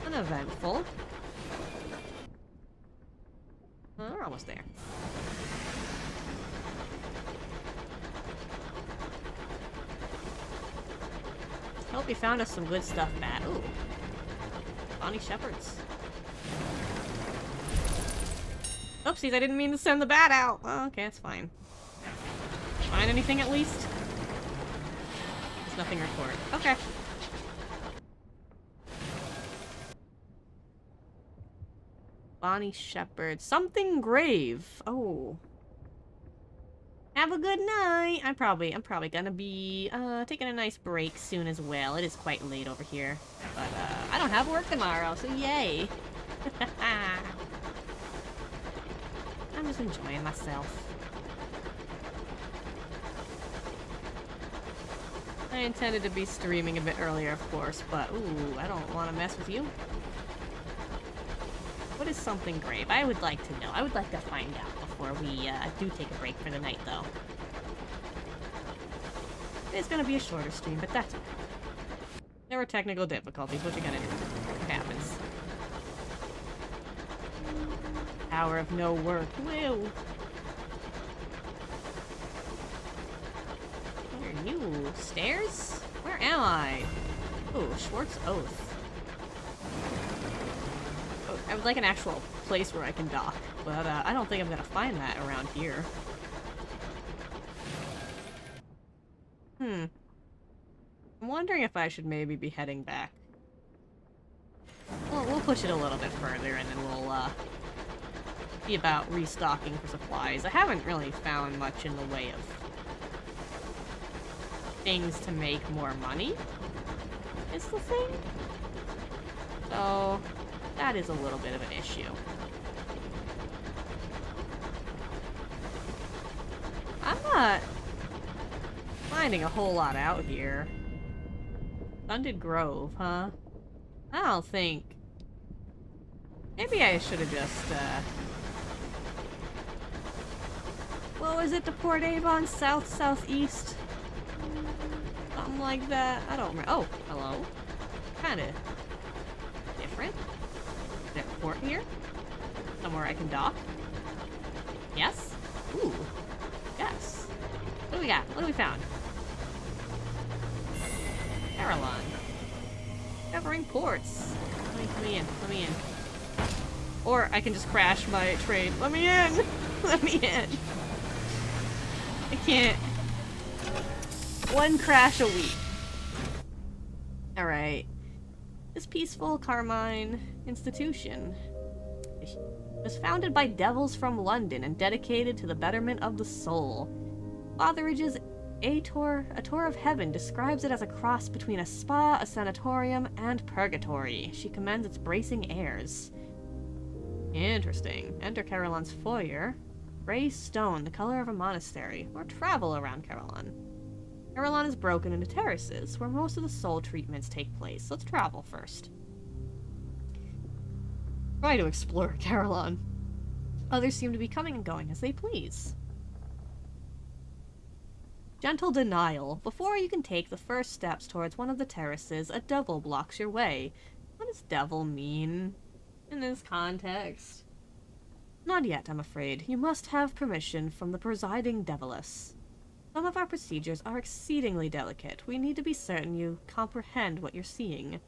Uneventful. We're almost there. Hope we found us some good stuff, Matt. Ooh. Bonnie Shepherds. Oopsies, I didn't mean to send the bat out. Oh, okay, that's fine. Find anything at least? There's nothing to report. Okay. Bonnie Shepherd. Something grave. Oh. Have a good night. I'm probably gonna be taking a nice break soon as well. It is quite late over here. But I don't have work tomorrow, so yay. I'm just enjoying myself. I intended to be streaming a bit earlier, of course, but ooh, I don't want to mess with you. What is something grave? I would like to know. I would like to find out before we do take a break for the night, though. It's gonna be a shorter stream, but that's okay. There were technical difficulties. What you gonna do? It happens. Hour of no work. Woo! Where are you? Stairs? Where am I? Oh, Schwartz Oath. I would like an actual place where I can dock, but I don't think I'm gonna find that around here. I'm wondering if I should maybe be heading back. Well, we'll push it a little bit further, and then we'll be about restocking for supplies. I haven't really found much in the way of things to make more money, is the thing. So, that is a little bit of an issue. I'm not finding a whole lot out here. Stunted Grove, huh? I don't think... Maybe I should have just, what was it, to Port Avon? Southeast? Something like that. I don't remember. Oh, hello. Kinda different. Is there a port here? Somewhere I can dock? Yes? Ooh. Yes. What do we got? What do we found? Caroline. Covering ports. Let me in. Let me in. Or I can just crash my trade. Let me in! Let me in! I can't. One crash a week. Alright. This peaceful Carmine institution was founded by devils from London and dedicated to the betterment of the soul. Fotheridge's A Tour of Heaven describes it as a cross between a spa, a sanatorium, and purgatory. She commends its bracing airs. Interesting. Enter Caroline's foyer. Gray stone, the color of a monastery. Or travel around Caroline. Caroline is broken into terraces, where most of the soul treatments take place. Let's travel first. Try to explore Caroline. Others seem to be coming and going as they please. Gentle denial. Before you can take the first steps towards one of the terraces, a devil blocks your way. What does devil mean in this context? Not yet, I'm afraid. You must have permission from the presiding deviless. Some of our procedures are exceedingly delicate. We need to be certain you comprehend what you're seeing.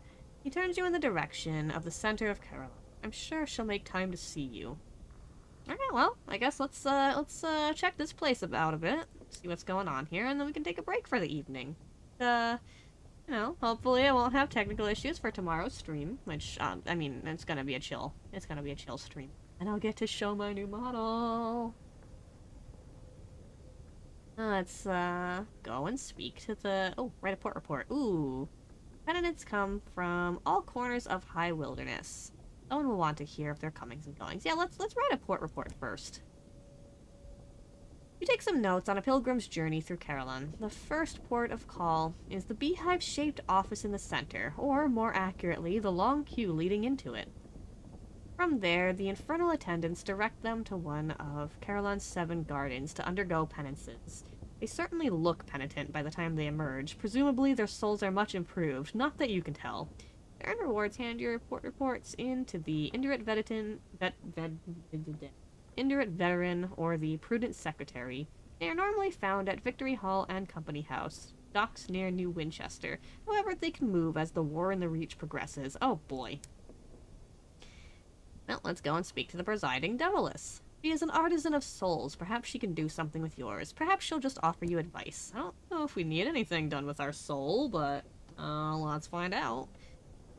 He turns you in the direction of the center of Caroline. I'm sure she'll make time to see you. Alright, well, I guess let's check this place out a bit. See what's going on here, and then we can take a break for the evening. You know, hopefully I won't have technical issues for tomorrow's stream, which, I mean, it's gonna be a chill stream. And I'll get to show my new model. Let's, go and speak to the... Oh, write a port report. Ooh. Penitents come from all corners of High Wilderness. Someone will want to hear of their comings and goings. Yeah, let's write a port report first. You take some notes on a pilgrim's journey through Caroline. The first port of call is the beehive-shaped office in the center, or, more accurately, the long queue leading into it. From there, the infernal attendants direct them to one of Caroline's 7 gardens to undergo penances. They certainly look penitent by the time they emerge. Presumably their souls are much improved, not that you can tell. To earn rewards, hand your port reports in to the Indurate Veteran or the Prudent Secretary. They are normally found at Victory Hall and Company House, docks near New Winchester. However, they can move as the War in the Reach progresses. Oh boy. Well, let's go and speak to the presiding deviless. She is an artisan of souls. Perhaps she can do something with yours. Perhaps she'll just offer you advice. I don't know if we need anything done with our soul, but let's find out.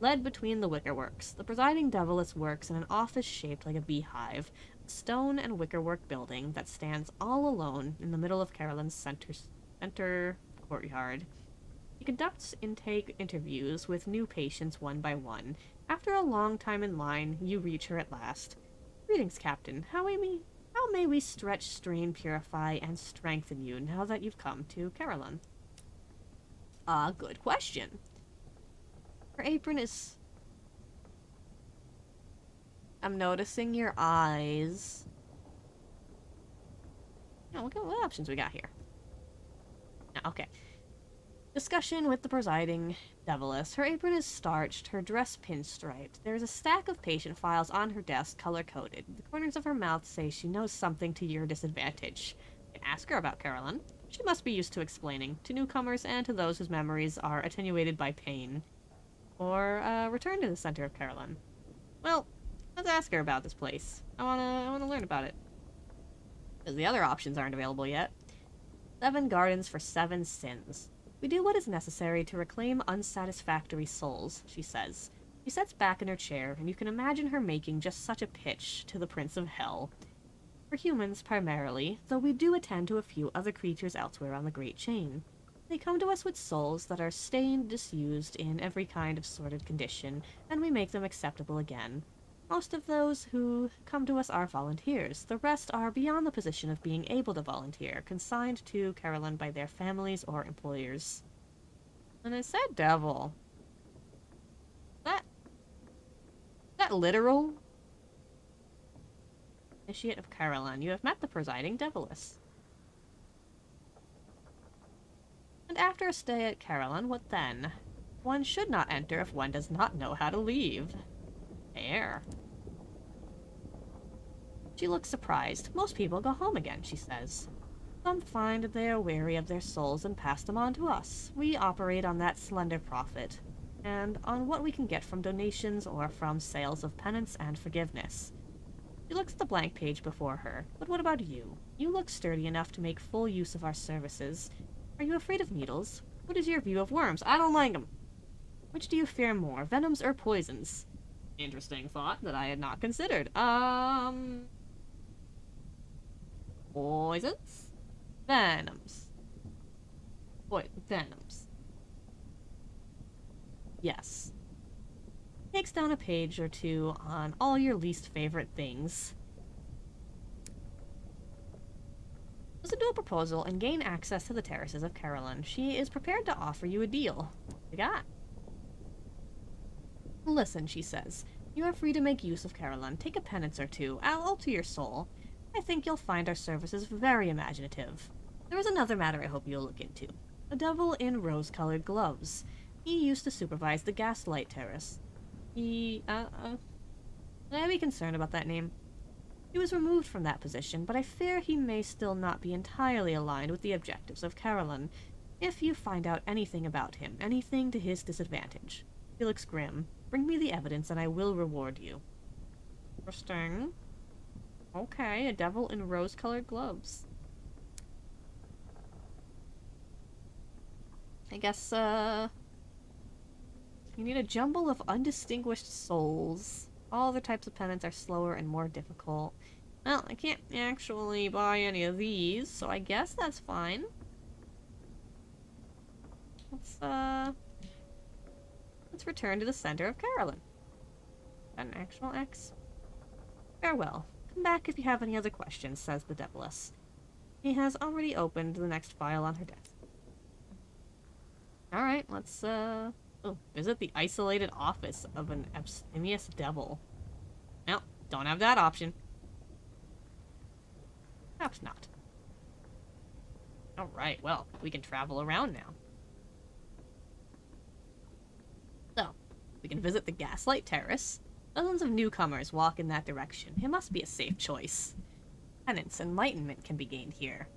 Led between the wickerworks. The presiding deviless works in an office shaped like a beehive, a stone and wickerwork building that stands all alone in the middle of Caroline's center courtyard. He conducts intake interviews with new patients one by one. After a long time in line, you reach her at last. Greetings, Captain. How may we stretch, strain, purify, and strengthen you now that you've come to Caroline? Good question. Her apron is... I'm noticing your eyes. Oh, look at what options we got here. No, okay. Discussion with the presiding deviless. Her apron is starched, her dress pinstriped. There's a stack of patient files on her desk, color-coded. The corners of her mouth say she knows something to your disadvantage. You can ask her about Caroline. She must be used to explaining, to newcomers and to those whose memories are attenuated by pain. Or, return to the center of Caroline. Well, Let's ask her about this place. I wanna learn about it. Because the other options aren't available yet. 7 gardens for 7 sins. We do what is necessary to reclaim unsatisfactory souls, she says. She sits back in her chair, and you can imagine her making just such a pitch to the Prince of Hell. For humans, primarily, though we do attend to a few other creatures elsewhere on the Great Chain. They come to us with souls that are stained, disused, in every kind of sordid condition, and we make them acceptable again. Most of those who come to us are volunteers. The rest are beyond the position of being able to volunteer, consigned to Carolyn by their families or employers. And it said devil. Is that literal? Initiate of Carolyn. You have met the presiding deviless. And after a stay at Carolyn, what then? One should not enter if one does not know how to leave. Fair. She looks surprised. Most people go home again, she says. Some find they are weary of their souls and pass them on to us. We operate on that slender profit, and on what we can get from donations or from sales of penance and forgiveness. She looks at the blank page before her. But what about you? You look sturdy enough to make full use of our services. Are you afraid of needles? What is your view of worms? I don't like them. Which do you fear more, venoms or poisons? Interesting thought that I had not considered. Poisons? Venoms. Venoms. Yes. Takes down a page or two on all your least favorite things. Listen to a proposal and gain access to the terraces of Carolyn. She is prepared to offer you a deal. What you got? Listen, she says. You are free to make use of Carolyn. Take a penance or two. I'll alter your soul. I think you'll find our services very imaginative. There is another matter I hope you'll look into. A devil in rose-colored gloves. He used to supervise the Gaslight Terrace. I'd be concerned about that name. He was removed from that position, but I fear he may still not be entirely aligned with the objectives of Carolyn. If you find out anything about him, anything to his disadvantage. He looks grim. Bring me the evidence and I will reward you. Interesting. Okay, a devil in rose-colored gloves. I guess, you need a jumble of undistinguished souls. All other types of penance are slower and more difficult. Well, I can't actually buy any of these, so I guess that's fine. Let's return to the center of Carolyn. An actual X? Farewell. Come back if you have any other questions, says the deviless. He has already opened the next file on her desk. Alright, let's, visit the isolated office of an abstemious devil. Well, don't have that option. Perhaps not. Alright, well, we can travel around now. So, we can visit the Gaslight Terrace. Dozens of newcomers walk in that direction. It must be a safe choice. Penance, enlightenment can be gained here.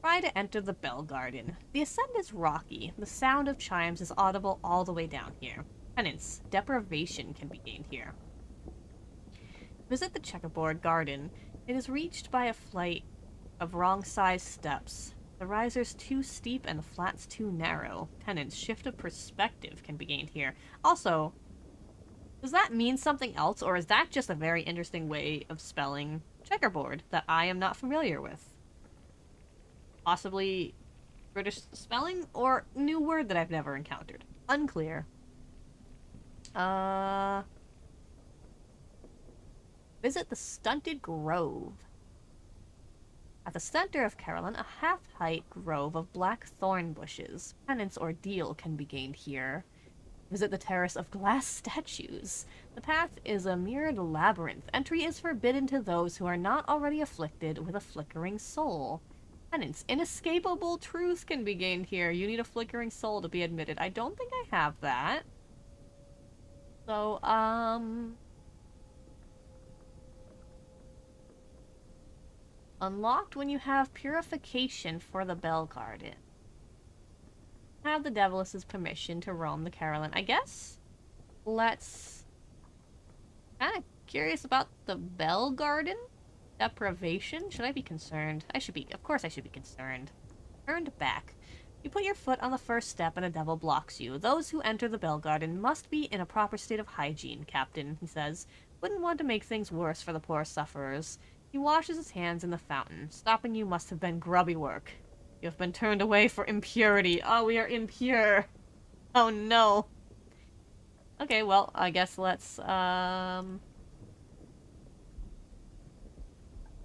Try to enter the Bell Garden. The ascent is rocky. The sound of chimes is audible all the way down here. Penance, deprivation can be gained here. Visit the Checkerboard Garden. It is reached by a flight of wrong-sized steps. The risers too steep and the flats too narrow. Penance, shift of perspective can be gained here. Also, does that mean something else, or is that just a very interesting way of spelling checkerboard that I am not familiar with? Possibly British spelling, or new word that I've never encountered. Unclear. Visit the Stunted Grove. At the center of Carolyn, a half-height grove of black thorn bushes. Penance or deal can be gained here. Visit the terrace of glass statues. The path is a mirrored labyrinth. Entry is forbidden to those who are not already afflicted with a flickering soul. Penance. Inescapable truth can be gained here. You need a flickering soul to be admitted. I don't think I have that. So, unlocked when you have purification for the Bell Garden. Have the Deviless's permission to roam the Carolyn. I guess let's kind of Curious about the Bell Garden? Deprivation? Should I be concerned? Of course I should be concerned. Turned back. You put your foot on the first step and a devil blocks you. Those who enter the Bell Garden must be in a proper state of hygiene, Captain, he says. Wouldn't want to make things worse for the poor sufferers. He washes his hands in the fountain. Stopping you must have been grubby work. You have been turned away for impurity. Oh, we are impure. Oh no. Okay, well, I guess let's,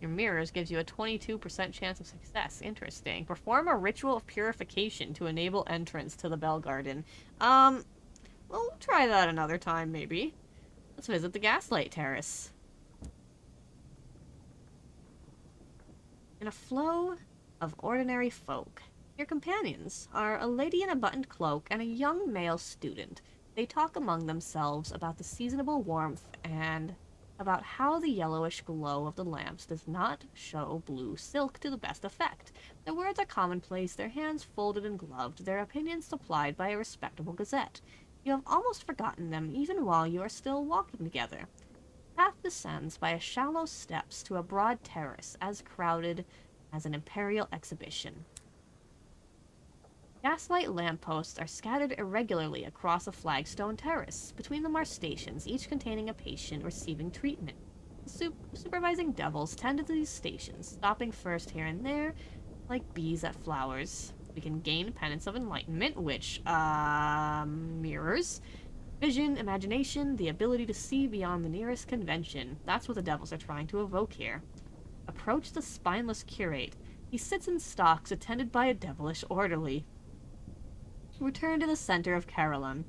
Your mirrors gives you a 22% chance of success. Interesting. Perform a ritual of purification to enable entrance to the Bell Garden. We'll try that another time, maybe. Let's visit the Gaslight Terrace. In a flow of ordinary folk, your companions are a lady in a buttoned cloak and a young male student. They talk among themselves about the seasonable warmth and about how the yellowish glow of the lamps does not show blue silk to the best effect. Their words are commonplace, their hands folded and gloved, their opinions supplied by a respectable gazette. You have almost forgotten them, even while you are still walking together. The path descends by shallow steps to a broad terrace, as crowded as an imperial exhibition. Gaslight lampposts are scattered irregularly across a flagstone terrace. Between them are stations, each containing a patient receiving treatment. The supervising devils tend to these stations, stopping first here and there, like bees at flowers. We can gain penance of enlightenment, which, mirrors. Vision, imagination, the ability to see beyond the nearest convention. That's what the devils are trying to evoke here. Approach the spineless curate. He sits in stocks, attended by a devilish orderly. Return to the center of Caroline.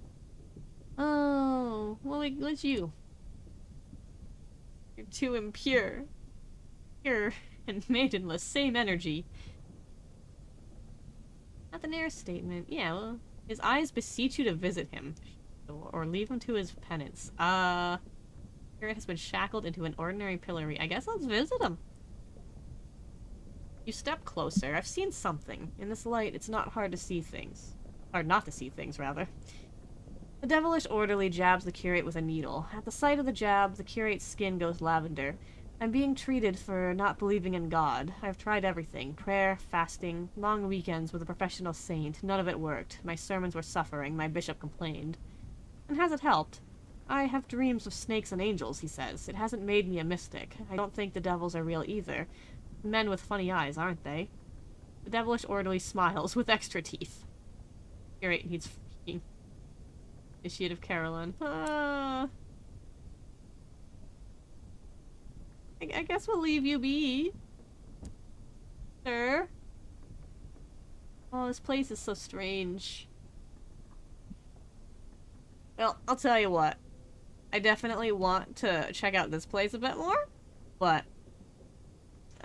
Oh, well, what's you? You're too impure. Pure and maidenless, same energy. Not the nearest statement. Yeah, well, his eyes beseech you to visit him, or leave him to his penance. Curate has been shackled into an ordinary pillory. I guess let's visit him. You step closer. I've seen something. In this light, it's not hard to see things. Or not to see things, rather. The devilish orderly jabs the curate with a needle. At the sight of the jab, the curate's skin goes lavender. I'm being treated for not believing in God. I've tried everything. Prayer, fasting, long weekends with a professional saint. None of it worked. My sermons were suffering. My bishop complained. And has it helped? I have dreams of snakes and angels, he says. It hasn't made me a mystic. I don't think the devils are real either. Men with funny eyes, aren't they? The devilish orderly smiles with extra teeth. Curate needs freaking initiative, Caroline. I guess we'll leave you be, sir. Oh, this place is so strange. Well, I'll tell you what. I definitely want to check out this place a bit more, but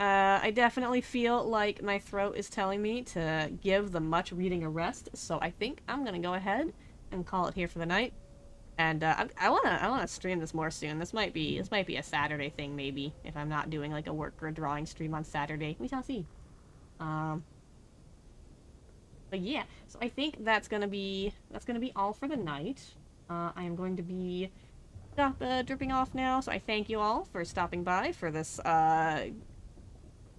I definitely feel like my throat is telling me to give the much reading a rest, so I think I'm gonna go ahead and call it here for the night. And I wanna stream this more soon. This might be a Saturday thing, maybe, if I'm not doing like a work or a drawing stream on Saturday. We shall see. But yeah, so I think that's gonna be all for the night. I am going to be dripping off now, so I thank you all for stopping by for this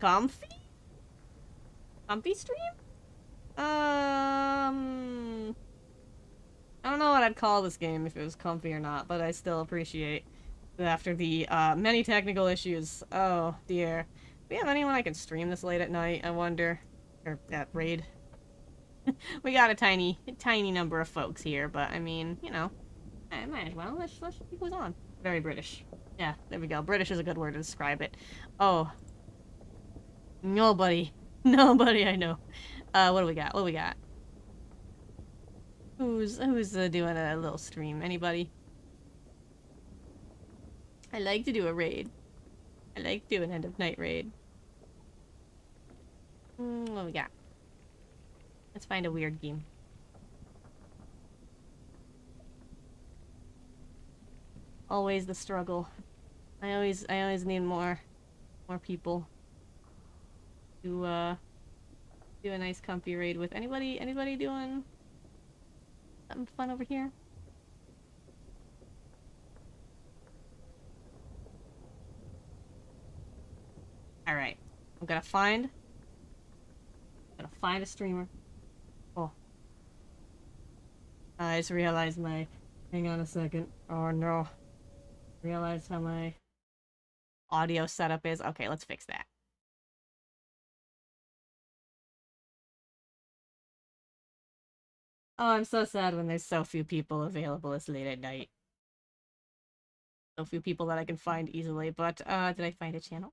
comfy stream? I don't know what I'd call this game, if it was comfy or not, but I still appreciate that after the many technical issues. Oh dear. Do we have anyone I can stream this late at night, I wonder? Or at raid? We got a tiny number of folks here, but I mean, you know, I might as well. Let's see who's on. Very British. Yeah, there we go. British is a good word to describe it. Oh. Nobody I know. What do we got? Who's doing a little stream? Anybody? I like to do a raid. I like to do an end of night raid. What do we got? Let's find a weird game. Always the struggle. I always need more people to do a nice comfy raid with. Anybody doing something fun over here? Alright. I'm gonna find a streamer. Oh. I just realized my... Hang on a second. Oh no. Realized how my audio setup is. Okay, let's fix that. Oh, I'm so sad when there's so few people available this late at night. So few people that I can find easily, but did I find a channel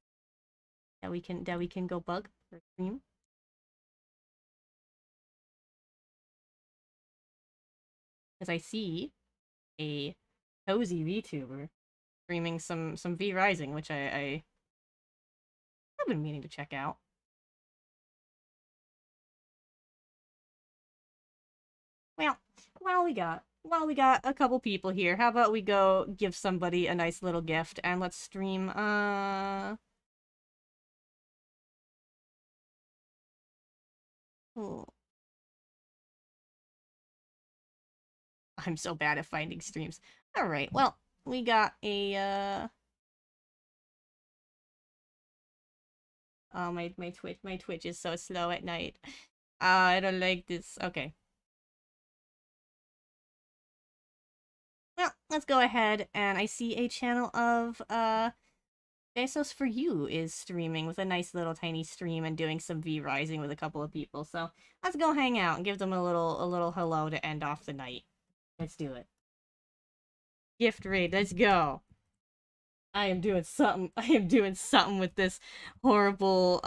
that we can go bug or stream? Because I see a cozy VTuber streaming some V Rising, which I have been meaning to check out. Well, while we got a couple people here, how about we go give somebody a nice little gift and let's stream oh. I'm so bad at finding streams. Alright, well, we got a oh, my Twitch is so slow at night. I don't like this. Okay. Well, let's go ahead, and I see a channel of, Besos for You is streaming with a nice little tiny stream and doing some V Rising with a couple of people, so let's go hang out and give them a little hello to end off the night. Let's do it. Gift raid, let's go! I am doing something with this horrible,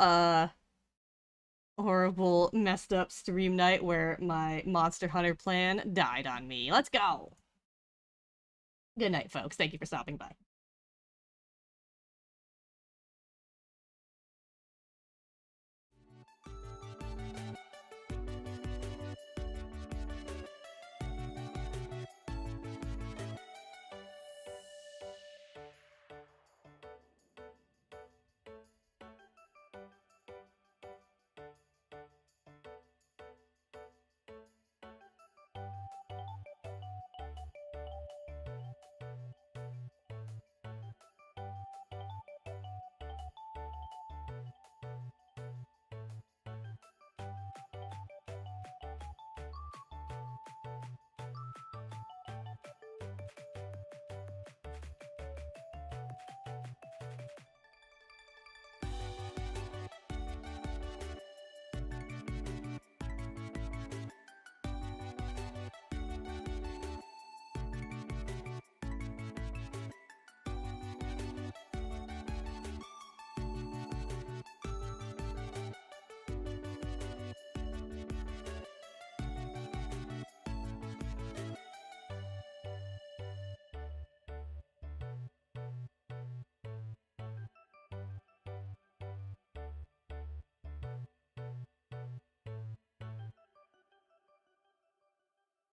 horrible messed up stream night where my Monster Hunter plan died on me. Let's go! Good night, folks. Thank you for stopping by.